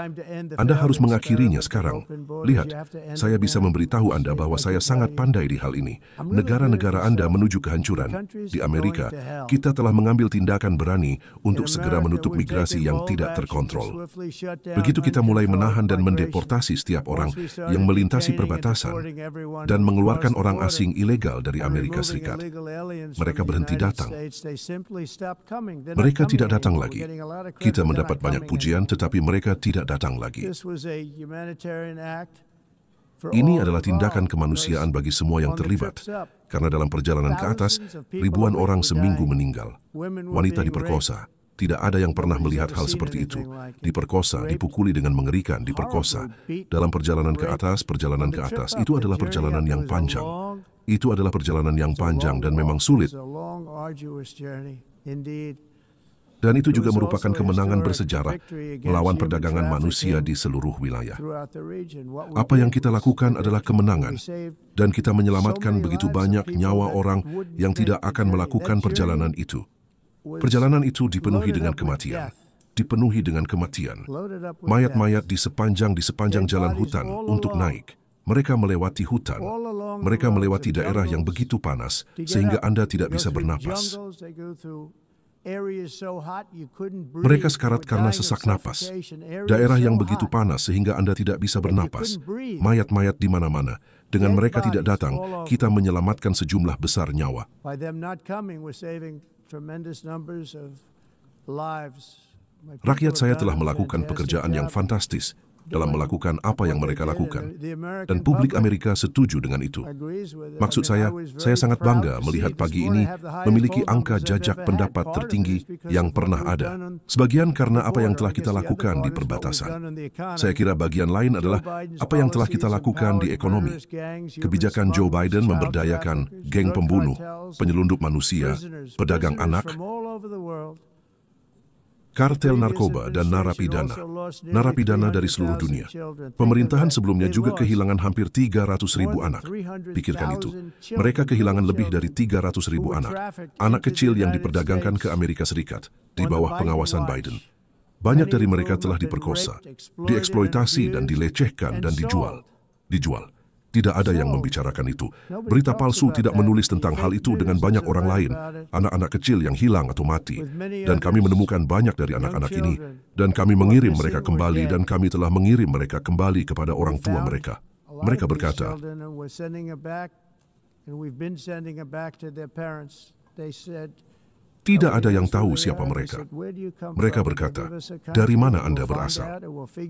Anda harus mengakhirinya sekarang. Lihat, saya bisa memberitahu Anda bahwa saya sangat pandai di hal ini. Negara-negara Anda menuju kehancuran. Di Amerika, kita telah mengambil tindakan berani untuk segera menutup migrasi yang tidak terkontrol. Begitu kita mulai menahan dan mendeportasi setiap orang yang melintasi perbatasan dan mengeluarkan orang asing ilegal dari Amerika Serikat, mereka berhenti datang. Mereka tidak datang lagi. Kita mendapat banyak pujian, tetapi mereka tidak datang lagi. Ini adalah tindakan kemanusiaan bagi semua yang terlibat. Karena dalam perjalanan ke atas, ribuan orang seminggu meninggal. Wanita diperkosa. Tidak ada yang pernah melihat hal seperti itu. Diperkosa, dipukuli dengan mengerikan, diperkosa. Dalam perjalanan ke atas, itu adalah perjalanan yang panjang. Itu adalah perjalanan yang panjang dan memang sulit. Dan itu juga merupakan kemenangan bersejarah melawan perdagangan manusia di seluruh wilayah. Apa yang kita lakukan adalah kemenangan, dan kita menyelamatkan begitu banyak nyawa orang yang tidak akan melakukan perjalanan itu. Perjalanan itu dipenuhi dengan kematian. Mayat-mayat di sepanjang jalan hutan untuk naik. Mereka melewati hutan. Mereka melewati daerah yang begitu panas sehingga Anda tidak bisa bernapas. Mereka sekarat karena sesak napas. Daerah yang begitu panas sehingga Anda tidak bisa bernapas. Mayat-mayat di mana-mana. Dengan mereka tidak datang, kita menyelamatkan sejumlah besar nyawa. Rakyat saya telah melakukan pekerjaan yang fantastis dalam melakukan apa yang mereka lakukan. Dan publik Amerika setuju dengan itu. Maksud saya sangat bangga melihat pagi ini memiliki angka jajak pendapat tertinggi yang pernah ada. Sebagian karena apa yang telah kita lakukan di perbatasan. Saya kira bagian lain adalah apa yang telah kita lakukan di ekonomi. Kebijakan Joe Biden memberdayakan geng pembunuh, penyelundup manusia, pedagang anak, kartel narkoba dan narapidana dari seluruh dunia. Pemerintahan sebelumnya juga kehilangan hampir 300.000 anak. Pikirkan itu. Mereka kehilangan lebih dari 300.000 anak. Anak kecil yang diperdagangkan ke Amerika Serikat di bawah pengawasan Biden. Banyak dari mereka telah diperkosa, dieksploitasi dan dilecehkan dan dijual. Tidak ada yang membicarakan itu. Berita palsu tidak menulis tentang hal itu dengan banyak orang lain. Anak-anak kecil yang hilang atau mati. Dan kami menemukan banyak dari anak-anak ini. Dan kami mengirim mereka kembali dan kami telah mengirim mereka kembali kepada orang tua mereka. Mereka berkata, tidak ada yang tahu siapa mereka. Mereka berkata, dari mana Anda berasal?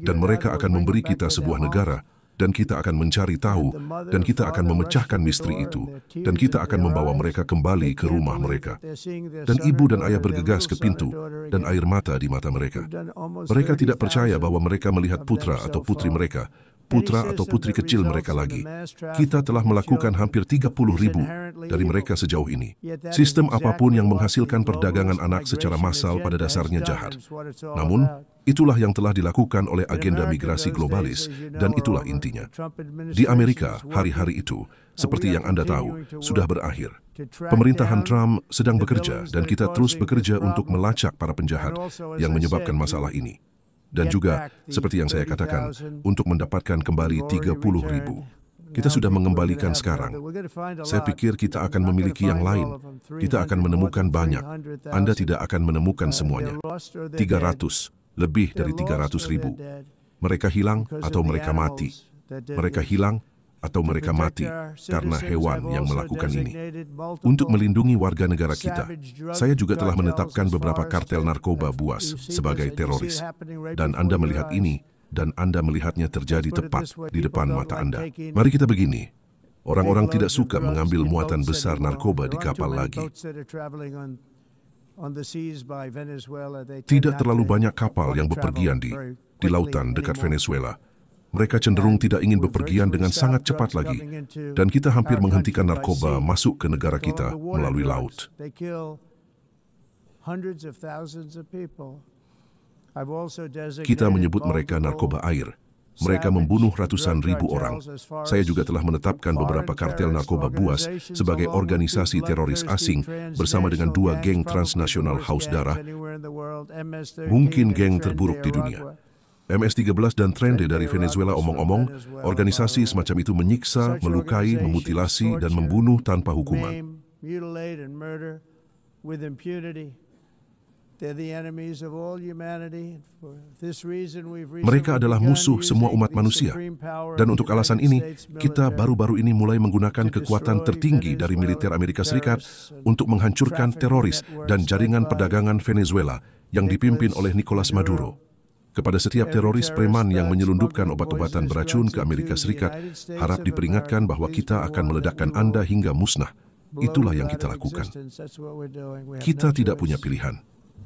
Dan mereka akan memberi kita sebuah negara, dan kita akan mencari tahu, dan kita akan memecahkan misteri itu, dan kita akan membawa mereka kembali ke rumah mereka. Dan ibu dan ayah bergegas ke pintu, dan air mata di mata mereka. Mereka tidak percaya bahwa mereka melihat putra atau putri mereka, putra atau putri kecil mereka lagi. Kita telah melakukan hampir 30.000 dari mereka sejauh ini. Sistem apapun yang menghasilkan perdagangan anak secara massal pada dasarnya jahat. Namun, Itulah yang telah dilakukan oleh agenda migrasi globalis, dan itulah intinya. Di Amerika, hari-hari itu, seperti yang Anda tahu, sudah berakhir. Pemerintahan Trump sedang bekerja, dan kita terus bekerja untuk melacak para penjahat yang menyebabkan masalah ini. Dan juga, seperti yang saya katakan, untuk mendapatkan kembali 30.000. Kita sudah mengembalikan sekarang. Saya pikir kita akan memiliki yang lain. Kita akan menemukan banyak. Anda tidak akan menemukan semuanya. 300. Lebih dari 300.000. Mereka hilang atau mereka mati. Mereka hilang atau mereka mati karena hewan yang melakukan ini. Untuk melindungi warga negara kita, saya juga telah menetapkan beberapa kartel narkoba buas sebagai teroris. Dan Anda melihat ini, dan Anda melihatnya terjadi tepat di depan mata Anda. Mari kita begini. Orang-orang tidak suka mengambil muatan besar narkoba di kapal lagi. Tidak terlalu banyak kapal yang bepergian di lautan dekat Venezuela. Mereka cenderung tidak ingin bepergian dengan sangat cepat lagi. Dan kita hampir menghentikan narkoba masuk ke negara kita melalui laut. Kita menyebut mereka narkoba air. Mereka membunuh ratusan ribu orang. Saya juga telah menetapkan beberapa kartel narkoba buas sebagai organisasi teroris asing bersama dengan 2 geng transnasional haus darah, mungkin geng terburuk di dunia. MS-13 dan Trende dari Venezuela omong-omong, organisasi semacam itu menyiksa, melukai, memutilasi, dan membunuh tanpa hukuman. Mereka adalah musuh semua umat manusia. Dan untuk alasan ini, kita baru-baru ini mulai menggunakan kekuatan tertinggi dari militer Amerika Serikat untuk menghancurkan teroris dan jaringan perdagangan Venezuela yang dipimpin oleh Nicolas Maduro. Kepada setiap teroris preman yang menyelundupkan obat-obatan beracun ke Amerika Serikat, harap diperingatkan bahwa kita akan meledakkan Anda hingga musnah. Itulah yang kita lakukan. Kita tidak punya pilihan.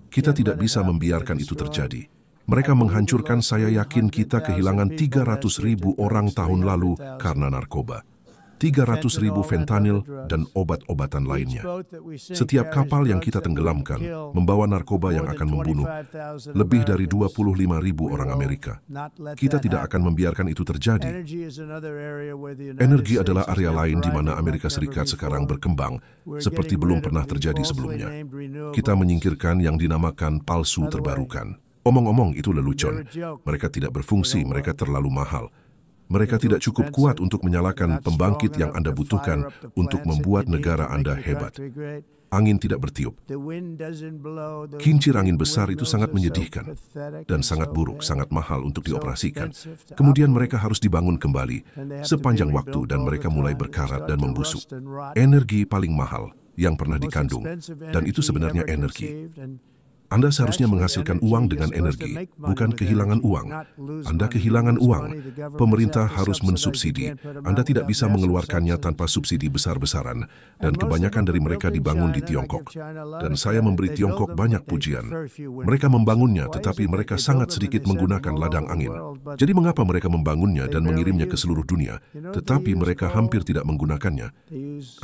Kita tidak bisa membiarkan itu terjadi. Mereka menghancurkan, saya yakin kita kehilangan 300.000 orang tahun lalu karena narkoba. 300.000 fentanyl dan obat-obatan lainnya. Setiap kapal yang kita tenggelamkan membawa narkoba yang akan membunuh lebih dari 25.000 orang Amerika. Kita tidak akan membiarkan itu terjadi. Energi adalah area lain di mana Amerika Serikat sekarang berkembang seperti belum pernah terjadi sebelumnya. Kita menyingkirkan yang dinamakan palsu terbarukan. Omong-omong itu lelucon. Mereka tidak berfungsi, mereka terlalu mahal. Mereka tidak cukup kuat untuk menyalakan pembangkit yang Anda butuhkan untuk membuat negara Anda hebat. Angin tidak bertiup. Kincir angin besar itu sangat menyedihkan dan sangat buruk, sangat mahal untuk dioperasikan. Kemudian mereka harus dibangun kembali sepanjang waktu dan mereka mulai berkarat dan membusuk. Energi paling mahal yang pernah dikandung, dan itu sebenarnya energi. Anda seharusnya menghasilkan uang dengan energi, bukan kehilangan uang. Anda kehilangan uang. Pemerintah harus mensubsidi. Anda tidak bisa mengeluarkannya tanpa subsidi besar-besaran. Dan kebanyakan dari mereka dibangun di Tiongkok. Dan saya memberi Tiongkok banyak pujian. Mereka membangunnya, tetapi mereka sangat sedikit menggunakan ladang angin. Jadi mengapa mereka membangunnya dan mengirimnya ke seluruh dunia, tetapi mereka hampir tidak menggunakannya?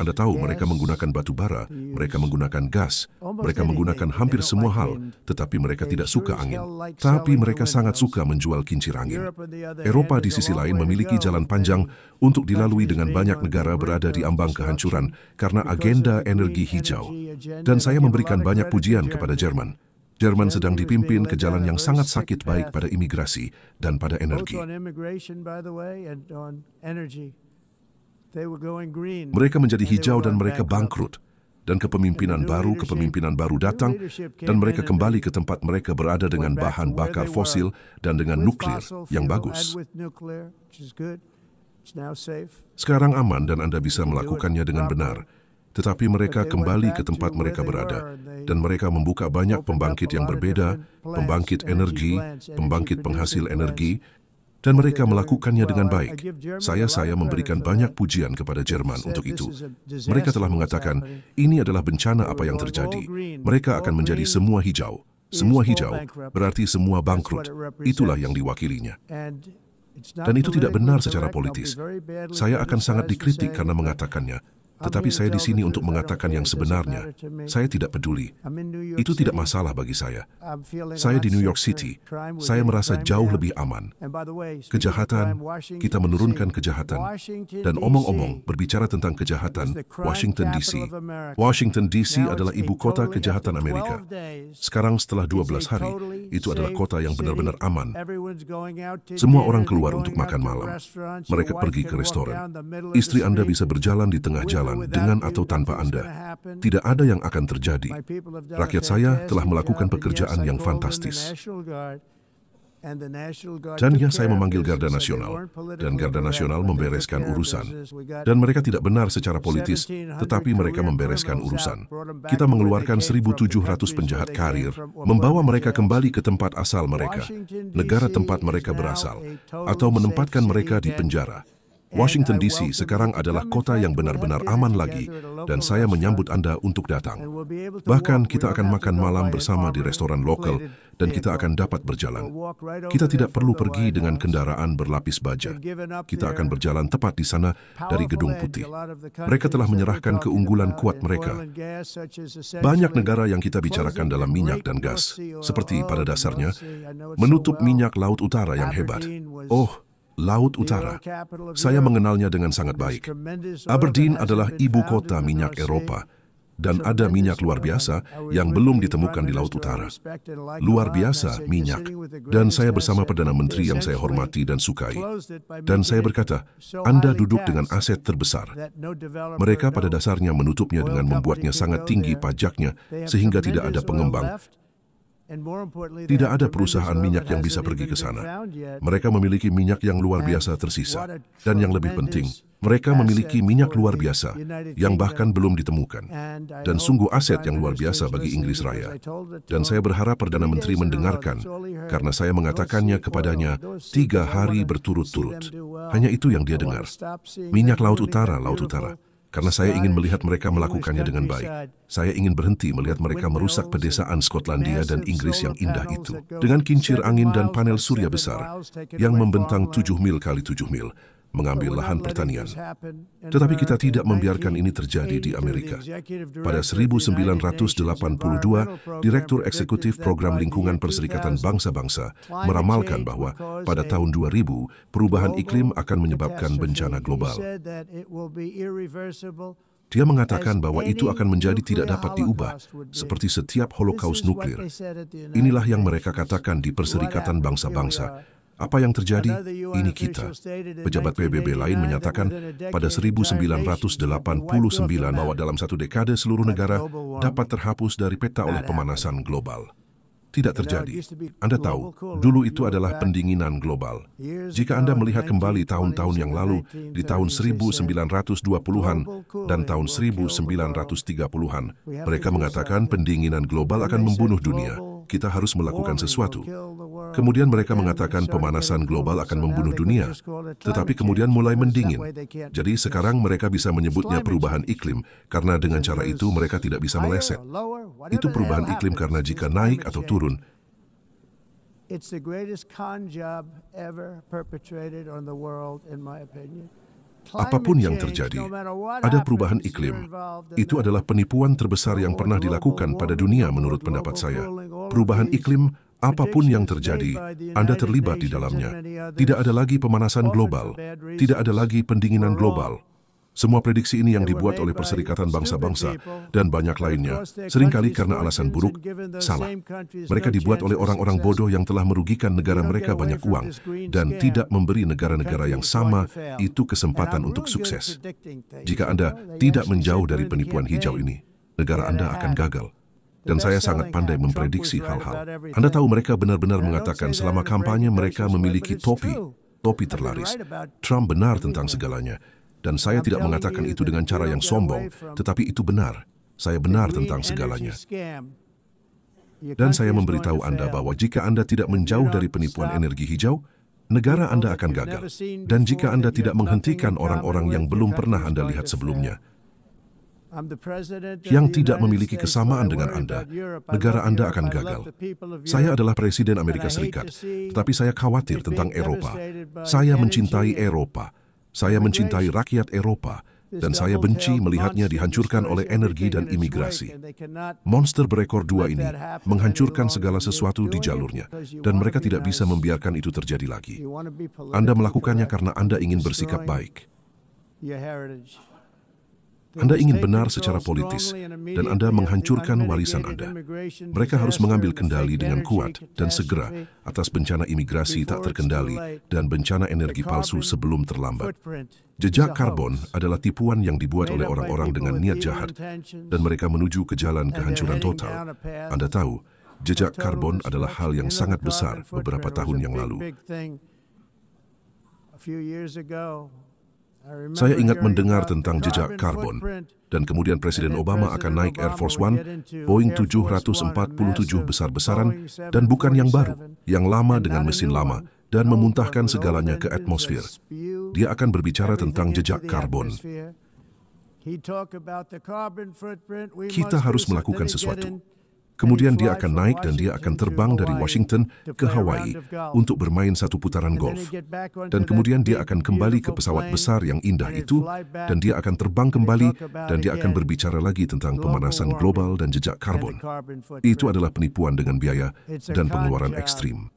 Anda tahu mereka menggunakan batu bara, mereka menggunakan gas, mereka menggunakan hampir semua hal, tetapi mereka tidak suka angin. Tapi mereka sangat suka menjual kincir angin. Eropa di sisi lain memiliki jalan panjang untuk dilalui dengan banyak negara berada di ambang kehancuran karena agenda energi hijau. Dan saya memberikan banyak pujian kepada Jerman. Jerman sedang dipimpin ke jalan yang sangat sakit baik pada imigrasi dan pada energi. Mereka menjadi hijau dan mereka bangkrut. Dan kepemimpinan baru datang, dan mereka kembali ke tempat mereka berada dengan bahan bakar fosil dan dengan nuklir yang bagus. Sekarang aman dan Anda bisa melakukannya dengan benar. Tetapi mereka kembali ke tempat mereka berada, dan mereka membuka banyak pembangkit yang berbeda, pembangkit energi, pembangkit penghasil energi, dan mereka melakukannya dengan baik. Saya memberikan banyak pujian kepada Jerman untuk itu. Mereka telah mengatakan, ini adalah bencana apa yang terjadi. Mereka akan menjadi semua hijau. Semua hijau berarti semua bangkrut. Itulah yang diwakilinya. Dan itu tidak benar secara politis. Saya akan sangat dikritik karena mengatakannya. Tetapi saya di sini untuk mengatakan yang sebenarnya. Saya tidak peduli. Itu tidak masalah bagi saya. Saya di New York City. Saya merasa jauh lebih aman. Kejahatan, kita menurunkan kejahatan. Dan omong-omong, berbicara tentang kejahatan, Washington DC. Washington DC adalah ibu kota kejahatan Amerika. Sekarang setelah 12 hari, itu adalah kota yang benar-benar aman. Semua orang keluar untuk makan malam. Mereka pergi ke restoran. Istri Anda bisa berjalan di tengah jalan dengan atau tanpa Anda. Tidak ada yang akan terjadi. Rakyat saya telah melakukan pekerjaan yang fantastis. Dan ya, saya memanggil Garda Nasional, dan Garda Nasional membereskan urusan. Dan mereka tidak benar secara politis, tetapi mereka membereskan urusan. Kita mengeluarkan 1.700 penjahat karir, membawa mereka kembali ke tempat asal mereka, negara tempat mereka berasal, atau menempatkan mereka di penjara. Washington DC sekarang adalah kota yang benar-benar aman lagi, dan saya menyambut Anda untuk datang. Bahkan kita akan makan malam bersama di restoran lokal, dan kita akan dapat berjalan. Kita tidak perlu pergi dengan kendaraan berlapis baja. Kita akan berjalan tepat di sana dari Gedung Putih. Mereka telah menyerahkan keunggulan kuat mereka. Banyak negara yang kita bicarakan dalam minyak dan gas, seperti pada dasarnya, menutup minyak Laut Utara yang hebat. Oh, Laut Utara. Saya mengenalnya dengan sangat baik. Aberdeen adalah ibu kota minyak Eropa, dan ada minyak luar biasa yang belum ditemukan di Laut Utara. Luar biasa minyak. Dan saya bersama Perdana Menteri yang saya hormati dan sukai. Dan saya berkata, Anda duduk dengan aset terbesar. Mereka pada dasarnya menutupnya dengan membuatnya sangat tinggi pajaknya, sehingga tidak ada pengembang. Tidak ada perusahaan minyak yang bisa pergi ke sana. Mereka memiliki minyak yang luar biasa tersisa. Dan yang lebih penting, mereka memiliki minyak luar biasa yang bahkan belum ditemukan. Dan sungguh aset yang luar biasa bagi Inggris Raya. Dan saya berharap Perdana Menteri mendengarkan, karena saya mengatakannya kepadanya 3 hari berturut-turut. Hanya itu yang dia dengar. Minyak Laut Utara, Laut Utara. Karena saya ingin melihat mereka melakukannya dengan baik. Saya ingin berhenti melihat mereka merusak pedesaan Skotlandia dan Inggris yang indah itu. Dengan kincir angin dan panel surya besar yang membentang 7 mil kali 7 mil, mengambil lahan pertanian. Tetapi kita tidak membiarkan ini terjadi di Amerika. Pada 1982, Direktur Eksekutif Program Lingkungan Perserikatan Bangsa-Bangsa meramalkan bahwa pada tahun 2000, perubahan iklim akan menyebabkan bencana global. Dia mengatakan bahwa itu akan menjadi tidak dapat diubah, seperti setiap holocaust nuklir. Inilah yang mereka katakan di Perserikatan Bangsa-Bangsa. Apa yang terjadi? Ini kita. Pejabat PBB lain menyatakan pada 1989 bahwa dalam 1 dekade seluruh negara dapat terhapus dari peta oleh pemanasan global. Tidak terjadi. Anda tahu, dulu itu adalah pendinginan global. Jika Anda melihat kembali tahun-tahun yang lalu, di tahun 1920-an dan tahun 1930-an, mereka mengatakan pendinginan global akan membunuh dunia. Kita harus melakukan sesuatu. Kemudian mereka mengatakan pemanasan global akan membunuh dunia, tetapi kemudian mulai mendingin. Jadi sekarang mereka bisa menyebutnya perubahan iklim, karena dengan cara itu mereka tidak bisa meleset. Itu perubahan iklim karena jika naik atau turun, apapun yang terjadi, ada perubahan iklim. Itu adalah penipuan terbesar yang pernah dilakukan pada dunia menurut pendapat saya. Perubahan iklim, apapun yang terjadi, Anda terlibat di dalamnya. Tidak ada lagi pemanasan global, tidak ada lagi pendinginan global. Semua prediksi ini yang dibuat oleh Perserikatan Bangsa-Bangsa dan banyak lainnya, seringkali karena alasan buruk, salah. Mereka dibuat oleh orang-orang bodoh yang telah merugikan negara mereka banyak uang dan tidak memberi negara-negara yang sama itu kesempatan untuk sukses. Jika Anda tidak menjauh dari penipuan hijau ini, negara Anda akan gagal. Dan saya sangat pandai memprediksi hal-hal. Anda tahu mereka benar-benar mengatakan selama kampanye mereka memiliki topi terlaris. Trump benar tentang segalanya. Dan saya tidak mengatakan itu dengan cara yang sombong, tetapi itu benar. Saya benar tentang segalanya. Dan saya memberitahu Anda bahwa jika Anda tidak menjauh dari penipuan energi hijau, negara Anda akan gagal. Dan jika Anda tidak menghentikan orang-orang yang belum pernah Anda lihat sebelumnya, yang tidak memiliki kesamaan dengan Anda, negara Anda akan gagal. Saya adalah Presiden Amerika Serikat, tetapi saya khawatir tentang Eropa. Saya mencintai Eropa. Saya mencintai rakyat Eropa. dan saya benci melihatnya dihancurkan oleh energi dan imigrasi. Monster berekor 2 ini menghancurkan segala sesuatu di jalurnya, dan mereka tidak bisa membiarkan itu terjadi lagi. Anda melakukannya karena Anda ingin bersikap baik. Anda ingin benar secara politis, dan Anda menghancurkan warisan Anda. Mereka harus mengambil kendali dengan kuat dan segera atas bencana imigrasi tak terkendali dan bencana energi palsu sebelum terlambat. Jejak karbon adalah tipuan yang dibuat oleh orang-orang dengan niat jahat, dan mereka menuju ke jalan kehancuran total. Anda tahu, jejak karbon adalah hal yang sangat besar beberapa tahun yang lalu. Saya ingat mendengar tentang jejak karbon, dan kemudian Presiden Obama akan naik Air Force One, Boeing 747 besar-besaran, dan bukan yang baru, yang lama dengan mesin lama, dan memuntahkan segalanya ke atmosfer. Dia akan berbicara tentang jejak karbon. Kita harus melakukan sesuatu. Kemudian dia akan naik dan dia akan terbang dari Washington ke Hawaii untuk bermain satu putaran golf. Dan kemudian dia akan kembali ke pesawat besar yang indah itu, dan dia akan terbang kembali dan dia akan berbicara lagi tentang pemanasan global dan jejak karbon. Itu adalah penipuan dengan biaya dan pengeluaran ekstrim.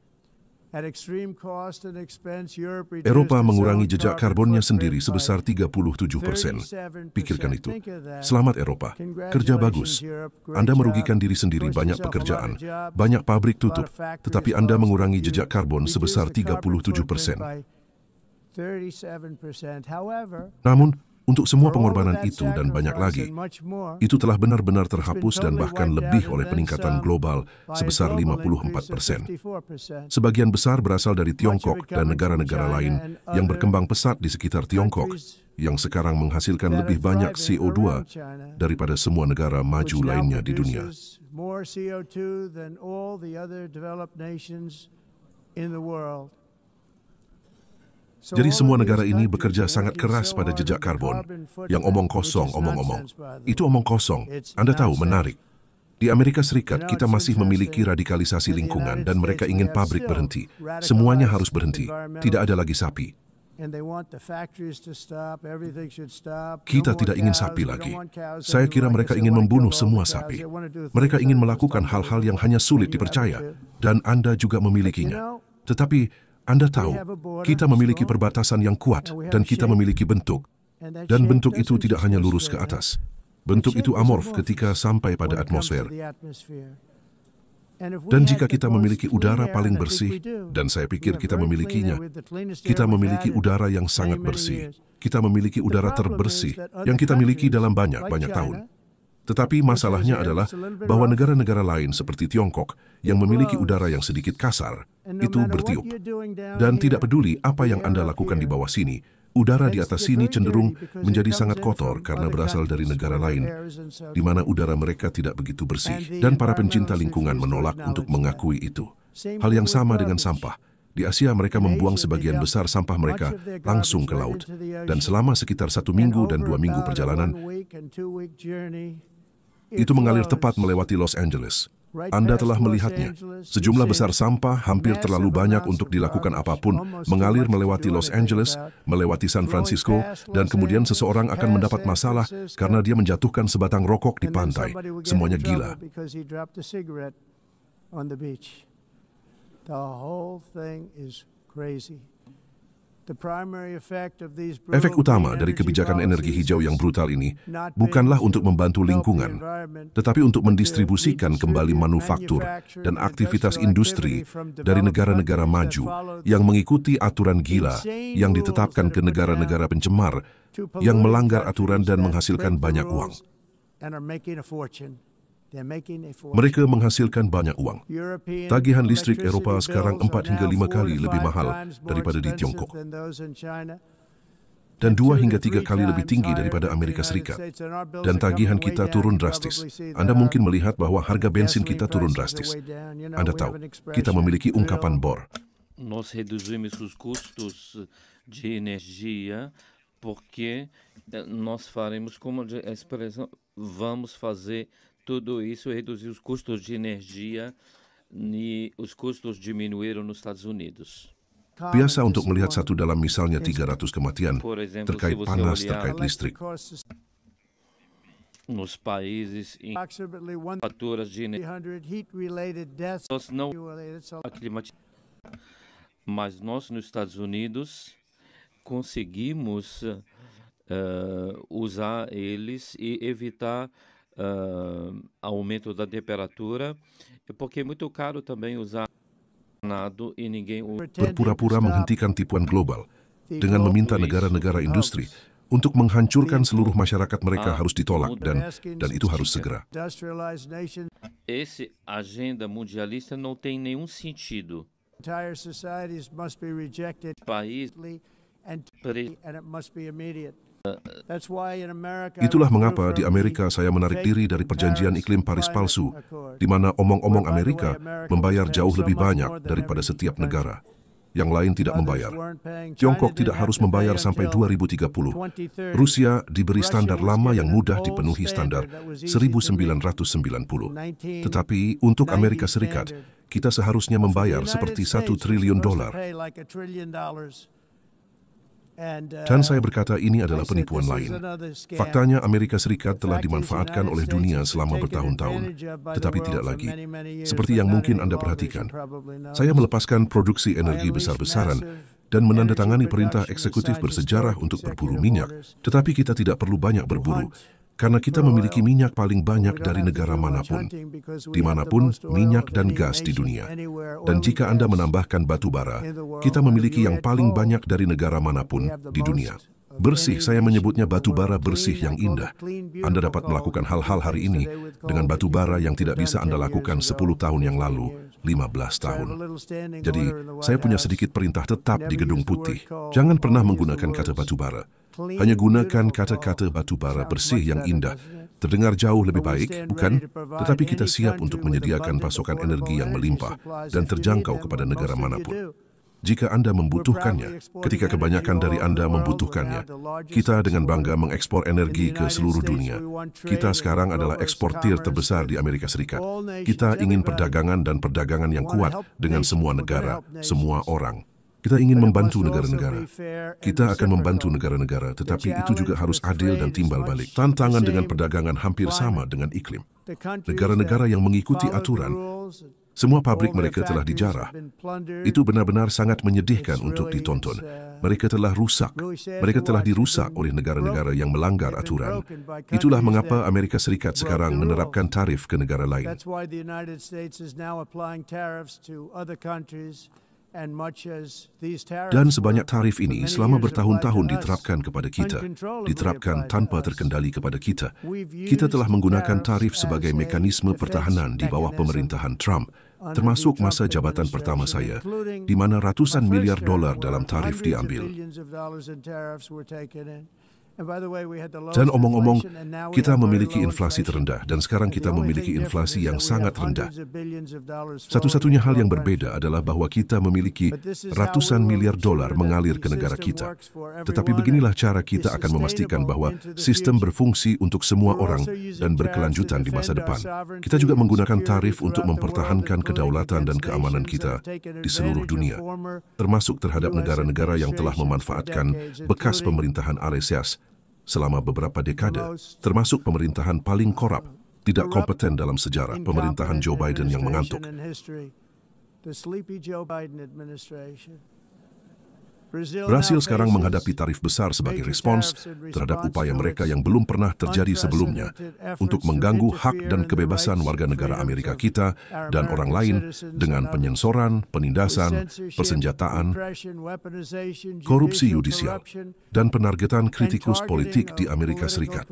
Eropa mengurangi jejak karbonnya sendiri sebesar 37%. Pikirkan itu. Selamat Eropa, kerja bagus. Anda merugikan diri sendiri banyak pekerjaan, banyak pabrik tutup, tetapi Anda mengurangi jejak karbon sebesar 37%. Namun, untuk semua pengorbanan itu dan banyak lagi, itu telah benar-benar terhapus dan bahkan lebih oleh peningkatan global sebesar 54%. Sebagian besar berasal dari Tiongkok dan negara-negara lain yang berkembang pesat di sekitar Tiongkok, yang sekarang menghasilkan lebih banyak CO2 daripada semua negara maju lainnya di dunia. Jadi semua negara ini bekerja sangat keras pada jejak karbon. Yang omong kosong, omong-omong. Itu omong kosong. Anda tahu, menarik. Di Amerika Serikat, kita masih memiliki radikalisasi lingkungan dan mereka ingin pabrik berhenti. Semuanya harus berhenti. Tidak ada lagi sapi. Kita tidak ingin sapi lagi. Saya kira mereka ingin membunuh semua sapi. Mereka ingin melakukan hal-hal yang hanya sulit dipercaya. Dan Anda juga memilikinya. Tetapi Anda tahu, kita memiliki perbatasan yang kuat dan kita memiliki bentuk. Dan bentuk itu tidak hanya lurus ke atas. Bentuk itu amorf ketika sampai pada atmosfer. Dan jika kita memiliki udara paling bersih, dan saya pikir kita memilikinya, kita memiliki udara yang sangat bersih. Kita memiliki udara terbersih yang kita miliki dalam banyak-banyak tahun. Tetapi masalahnya adalah bahwa negara-negara lain seperti Tiongkok yang memiliki udara yang sedikit kasar, itu bertiup. Dan tidak peduli apa yang Anda lakukan di bawah sini, udara di atas sini cenderung menjadi sangat kotor karena berasal dari negara lain, di mana udara mereka tidak begitu bersih. Dan para pencinta lingkungan menolak untuk mengakui itu. Hal yang sama dengan sampah. Di Asia mereka membuang sebagian besar sampah mereka langsung ke laut. Dan selama sekitar 1 minggu dan 2 minggu perjalanan, itu mengalir tepat melewati Los Angeles. Anda telah melihatnya. Sejumlah besar sampah hampir terlalu banyak untuk dilakukan apapun mengalir melewati Los Angeles, melewati San Francisco, dan kemudian seseorang akan mendapat masalah karena dia menjatuhkan sebatang rokok di pantai. Semuanya gila. Efek utama dari kebijakan energi hijau yang brutal ini bukanlah untuk membantu lingkungan, tetapi untuk mendistribusikan kembali manufaktur dan aktivitas industri dari negara-negara maju yang mengikuti aturan gila yang ditetapkan ke negara-negara pencemar yang melanggar aturan dan menghasilkan banyak uang. Mereka menghasilkan banyak uang. Tagihan listrik Eropa sekarang 4 hingga 5 kali lebih mahal daripada di Tiongkok. Dan 2 hingga 3 kali lebih tinggi daripada Amerika Serikat. Dan tagihan kita turun drastis. Anda mungkin melihat bahwa harga bensin kita turun drastis. Anda tahu, kita memiliki ungkapan BOR. Nós reduzimos os custos de energia porque nós faremos como a expressão, vamos fazer tudo isso, reduzir os custos de energia e os custos diminuíram nos Estados Unidos. Biasa untuk melihat satu dalam misalnya 300 kematian Por exemplo, se terkait você panas, olhar terkait listrik. nos países em Approximately faturas de 100 heat-related deaths. nós não It's a aclimatizados, mas nós nos Estados Unidos conseguimos usar eles e evitar aumento da temperatura, porque é muito caro também usar nado e ninguém usa. Berpura-pura menghentikan tipuan global dengan meminta negara-negara industri untuk menghancurkan seluruh masyarakat mereka harus ditolak dan itu harus segera. Industrialized nations, Esse agenda mundialista não tem nenhum sentido. entire societies must be rejected País and pre- it must be immediate. That's why in America, Itulah mengapa di Amerika saya menarik diri dari perjanjian iklim Paris palsu, di mana omong-omong Amerika membayar jauh lebih banyak daripada setiap negara. Yang lain tidak membayar. Tiongkok tidak harus membayar sampai 2030. Rusia diberi standar lama yang mudah dipenuhi standar 1990. Tetapi untuk Amerika Serikat, kita seharusnya membayar seperti $1 triliun. Dan saya berkata ini adalah penipuan lain. Faktanya Amerika Serikat telah dimanfaatkan oleh dunia selama bertahun-tahun, tetapi tidak lagi. Seperti yang mungkin Anda perhatikan, saya melepaskan produksi energi besar-besaran dan menandatangani perintah eksekutif bersejarah untuk berburu minyak, tetapi kita tidak perlu banyak berburu, karena kita memiliki minyak paling banyak dari negara manapun, dimanapun minyak dan gas di dunia. Dan jika Anda menambahkan batu bara, kita memiliki yang paling banyak dari negara manapun di dunia. Bersih, saya menyebutnya batu bara bersih yang indah. Anda dapat melakukan hal-hal hari ini dengan batu bara yang tidak bisa Anda lakukan 10 tahun yang lalu, 15 tahun. Jadi, saya punya sedikit perintah tetap di Gedung Putih. Jangan pernah menggunakan kata batu bara. Hanya gunakan kata-kata batu bara bersih yang indah. Terdengar jauh lebih baik, bukan? Tetapi kita siap untuk menyediakan pasokan energi yang melimpah dan terjangkau kepada negara manapun. Jika Anda membutuhkannya, ketika kebanyakan dari Anda membutuhkannya, kita dengan bangga mengekspor energi ke seluruh dunia. Kita sekarang adalah eksportir terbesar di Amerika Serikat. Kita ingin perdagangan dan perdagangan yang kuat dengan semua negara, semua orang. Kita ingin membantu negara-negara. Kita akan membantu negara-negara, tetapi itu juga harus adil dan timbal balik. Tantangan dengan perdagangan hampir sama dengan iklim. Negara-negara yang mengikuti aturan, semua pabrik mereka telah dijarah. Itu benar-benar sangat menyedihkan untuk ditonton. Mereka telah rusak. Mereka telah dirusak oleh negara-negara yang melanggar aturan. Itulah mengapa Amerika Serikat sekarang menerapkan tarif ke negara lain. Dan sebanyak tarif ini selama bertahun-tahun diterapkan kepada kita, diterapkan tanpa terkendali kepada kita. Kita telah menggunakan tarif sebagai mekanisme pertahanan di bawah pemerintahan Trump, termasuk masa jabatan pertama saya, di mana ratusan miliar dolar dalam tarif diambil. Dan omong-omong, kita memiliki inflasi terendah dan sekarang kita memiliki inflasi yang sangat rendah. Satu-satunya hal yang berbeda adalah bahwa kita memiliki ratusan miliar dolar mengalir ke negara kita. Tetapi beginilah cara kita akan memastikan bahwa sistem berfungsi untuk semua orang dan berkelanjutan di masa depan. Kita juga menggunakan tarif untuk mempertahankan kedaulatan dan keamanan kita di seluruh dunia, termasuk terhadap negara-negara yang telah memanfaatkan bekas pemerintahan Alesias selama beberapa dekade, termasuk pemerintahan paling korup, tidak kompeten dalam sejarah, pemerintahan Joe Biden yang mengantuk. Brasil sekarang menghadapi tarif besar sebagai respons terhadap upaya mereka yang belum pernah terjadi sebelumnya untuk mengganggu hak dan kebebasan warga negara Amerika kita dan orang lain dengan penyensoran, penindasan, persenjataan, korupsi yudisial, dan penargetan kritikus politik di Amerika Serikat.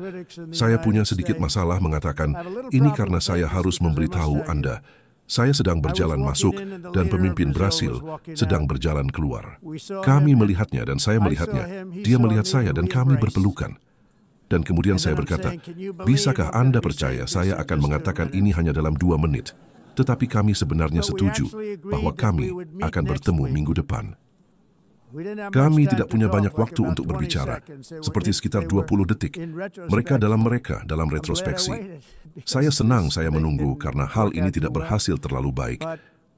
Saya punya sedikit masalah mengatakan ini karena saya harus memberitahu Anda. Saya sedang berjalan masuk dan pemimpin Brasil sedang berjalan keluar. Kami melihatnya dan saya melihatnya. Dia melihat saya dan kami berpelukan. Dan kemudian saya berkata, bisakah Anda percaya saya akan mengatakan ini hanya dalam 2 menit? Tetapi kami sebenarnya setuju bahwa kami akan bertemu minggu depan. Kami tidak punya banyak waktu untuk berbicara, seperti sekitar 20 detik. Mereka dalam retrospeksi. Saya senang saya menunggu karena hal ini tidak berhasil terlalu baik.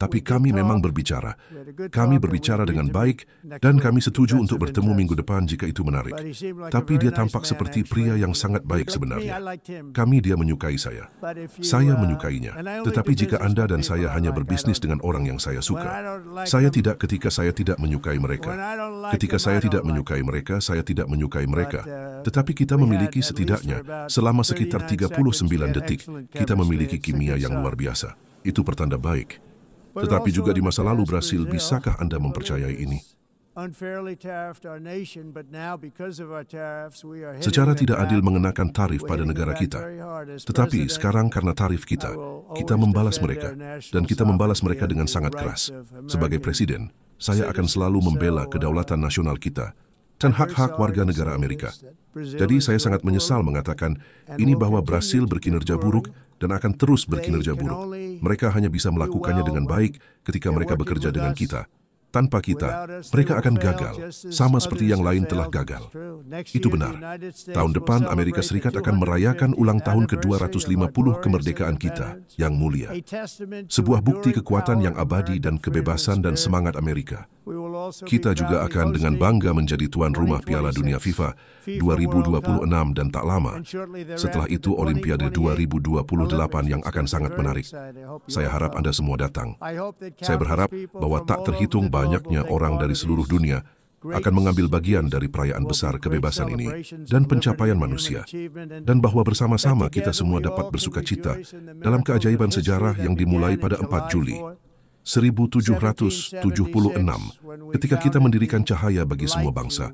Tapi kami memang berbicara. Kami berbicara dengan baik dan kami setuju untuk bertemu minggu depan jika itu menarik. Tapi dia tampak seperti pria yang sangat baik sebenarnya. Dia menyukai saya. Saya menyukainya. Tetapi jika Anda dan saya hanya berbisnis dengan orang yang saya suka, saya tidak ketika saya tidak menyukai mereka. Ketika saya tidak menyukai mereka, saya tidak menyukai mereka. Tetapi kita memiliki setidaknya selama sekitar 39 detik, kita memiliki kimia yang luar biasa. Itu pertanda baik. Tetapi juga di masa lalu Brasil, bisakah Anda mempercayai ini? Secara tidak adil mengenakan tarif pada negara kita. Tetapi sekarang karena tarif kita membalas mereka. Dan kita membalas mereka dengan sangat keras. Sebagai presiden, saya akan selalu membela kedaulatan nasional kita dan hak-hak warga negara Amerika. Jadi saya sangat menyesal mengatakan ini bahwa Brasil berkinerja buruk dan akan terus berkinerja buruk. Mereka hanya bisa melakukannya dengan baik ketika mereka bekerja dengan kita. Tanpa kita, mereka akan gagal, sama seperti yang lain telah gagal. Itu benar. Tahun depan, Amerika Serikat akan merayakan ulang tahun ke-250 kemerdekaan kita, yang mulia. Sebuah bukti kekuatan yang abadi dan kebebasan dan semangat Amerika. Kita juga akan dengan bangga menjadi tuan rumah Piala Dunia FIFA 2026 dan tak lama. Setelah itu, Olimpiade 2028 yang akan sangat menarik. Saya harap Anda semua datang. Saya berharap bahwa tak terhitung banyaknya orang dari seluruh dunia akan mengambil bagian dari perayaan besar kebebasan ini dan pencapaian manusia, dan bahwa bersama-sama kita semua dapat bersukacita dalam keajaiban sejarah yang dimulai pada 4 Juli 1776 ketika kita mendirikan cahaya bagi semua bangsa.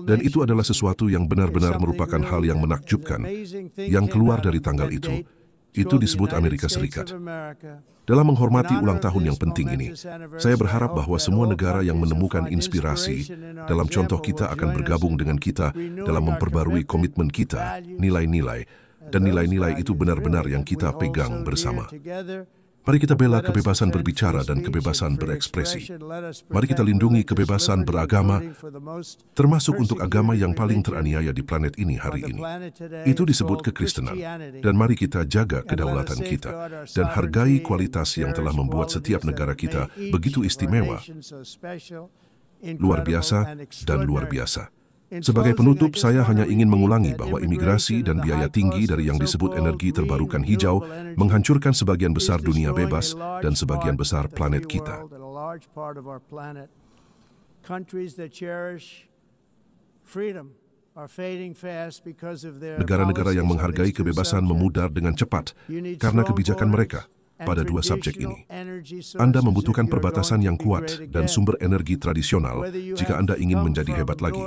Dan itu adalah sesuatu yang benar-benar merupakan hal yang menakjubkan yang keluar dari tanggal itu. Itu disebut Amerika Serikat. Dalam menghormati ulang tahun yang penting ini, saya berharap bahwa semua negara yang menemukan inspirasi dalam contoh kita akan bergabung dengan kita dalam memperbarui komitmen kita, nilai-nilai, dan nilai-nilai itu benar-benar yang kita pegang bersama. Mari kita bela kebebasan berbicara dan kebebasan berekspresi. Mari kita lindungi kebebasan beragama, termasuk untuk agama yang paling teraniaya di planet ini hari ini. Itu disebut kekristenan. Dan mari kita jaga kedaulatan kita dan hargai kualitas yang telah membuat setiap negara kita begitu istimewa, luar biasa, dan luar biasa. Sebagai penutup, saya hanya ingin mengulangi bahwa imigrasi dan biaya tinggi dari yang disebut energi terbarukan hijau menghancurkan sebagian besar dunia bebas dan sebagian besar planet kita. Negara-negara yang menghargai kebebasan memudar dengan cepat karena kebijakan mereka pada dua subjek ini. Anda membutuhkan perbatasan yang kuat dan sumber energi tradisional jika Anda ingin menjadi hebat lagi.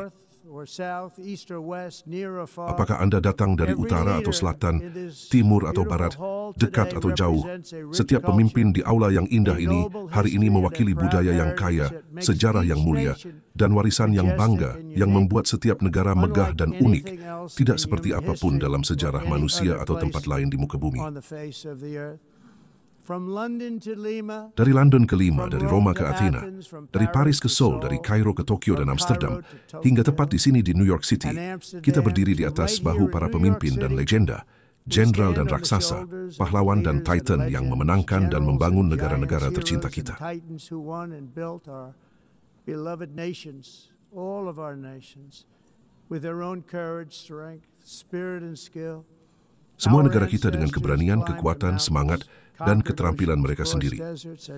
Apakah Anda datang dari utara atau selatan, timur atau barat, dekat atau jauh, setiap pemimpin di aula yang indah ini hari ini mewakili budaya yang kaya, sejarah yang mulia, dan warisan yang bangga yang membuat setiap negara megah dan unik, tidak seperti apapun dalam sejarah manusia atau tempat lain di muka bumi. Dari London ke Lima, dari Roma ke Athena, dari Paris ke Seoul, dari Kairo ke Tokyo dan Amsterdam, hingga tepat di sini di New York City, kita berdiri di atas bahu para pemimpin dan legenda, jenderal dan raksasa, pahlawan dan titan yang memenangkan dan membangun negara-negara tercinta kita. Semua negara kita dengan keberanian, kekuatan, semangat, dan keterampilan mereka sendiri.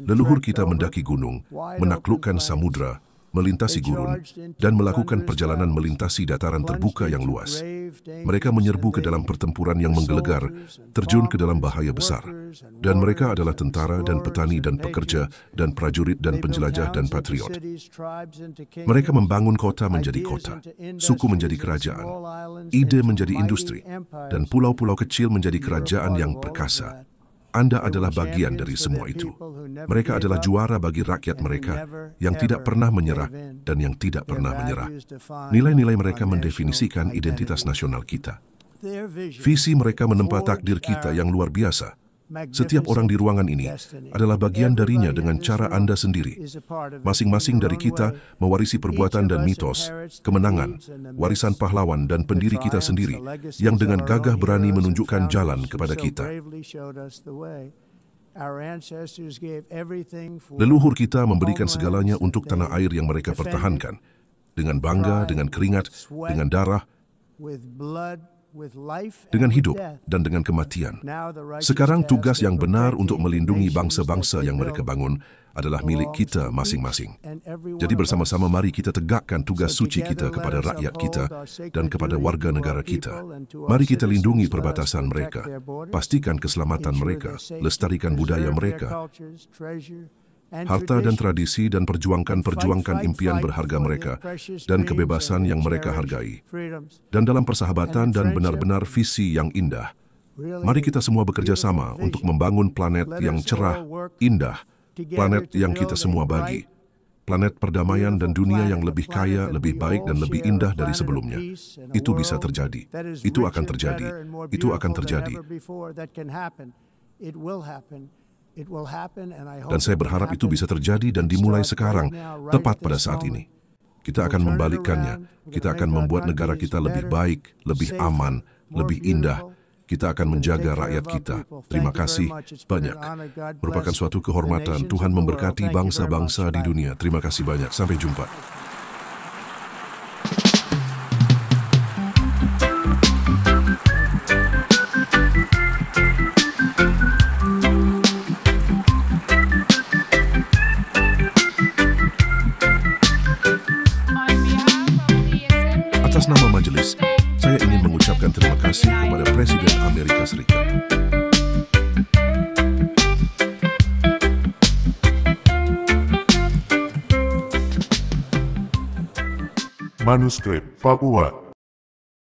Leluhur kita mendaki gunung, menaklukkan samudra, melintasi gurun, dan melakukan perjalanan melintasi dataran terbuka yang luas. Mereka menyerbu ke dalam pertempuran yang menggelegar, terjun ke dalam bahaya besar. Dan mereka adalah tentara dan petani dan pekerja dan prajurit dan penjelajah dan patriot. Mereka membangun kota menjadi kota, suku menjadi kerajaan, ide menjadi industri, dan pulau-pulau kecil menjadi kerajaan yang perkasa. Anda adalah bagian dari semua itu. Mereka adalah juara bagi rakyat mereka yang tidak pernah menyerah dan yang tidak pernah menyerah. Nilai-nilai mereka mendefinisikan identitas nasional kita. Visi mereka menempa takdir kita yang luar biasa. Setiap orang di ruangan ini adalah bagian darinya dengan cara Anda sendiri. Masing-masing dari kita mewarisi perbuatan dan mitos, kemenangan, warisan pahlawan dan pendiri kita sendiri yang dengan gagah berani menunjukkan jalan kepada kita. Our ancestors gave everything for Leluhur kita memberikan segalanya untuk tanah air yang mereka pertahankan. Dengan bangga, dengan keringat, dengan darah, with blood, with life, dengan and with hidup, death. dan dengan kematian. Now the righteous Sekarang task tugas of yang benar protecting untuk melindungi the nations bangsa-bangsa that yang they mereka built bangun adalah milik belongs kita to masing-masing. each and every one Jadi of bersama-sama us. mari kita tegakkan tugas So suci kita together kepada let us rakyat uphold kita our sacred dan kepada duty warga to our negara kita. people and to our Mari kita citizens. lindungi Let us perbatasan protect mereka, their borders, pastikan keselamatan ensure mereka, their safety, lestarikan budaya preserve their mereka, cultures, treasure, and harta dan tradition. tradisi, dan perjuangkan impian berharga mereka dan kebebasan yang mereka hargai. Dan dalam persahabatan dan benar-benar visi yang indah, mari kita semua bekerja sama untuk membangun planet yang cerah, indah, planet yang kita semua bagi, planet perdamaian dan dunia yang lebih kaya, lebih baik, dan lebih indah dari sebelumnya. Itu bisa terjadi. Itu akan terjadi. Itu akan terjadi. Dan saya berharap itu bisa terjadi dan dimulai sekarang, tepat pada saat ini. Kita akan membalikkannya. Kita akan membuat negara kita lebih baik, lebih aman, lebih indah. Kita akan menjaga rakyat kita. Terima kasih banyak. Merupakan suatu kehormatan. Tuhan memberkati bangsa-bangsa di dunia. Terima kasih banyak. Sampai jumpa. Atas nama majelis, saya ingin mengucapkan terima kasih kepada Presiden Amerika Serikat. Manuskrip Papua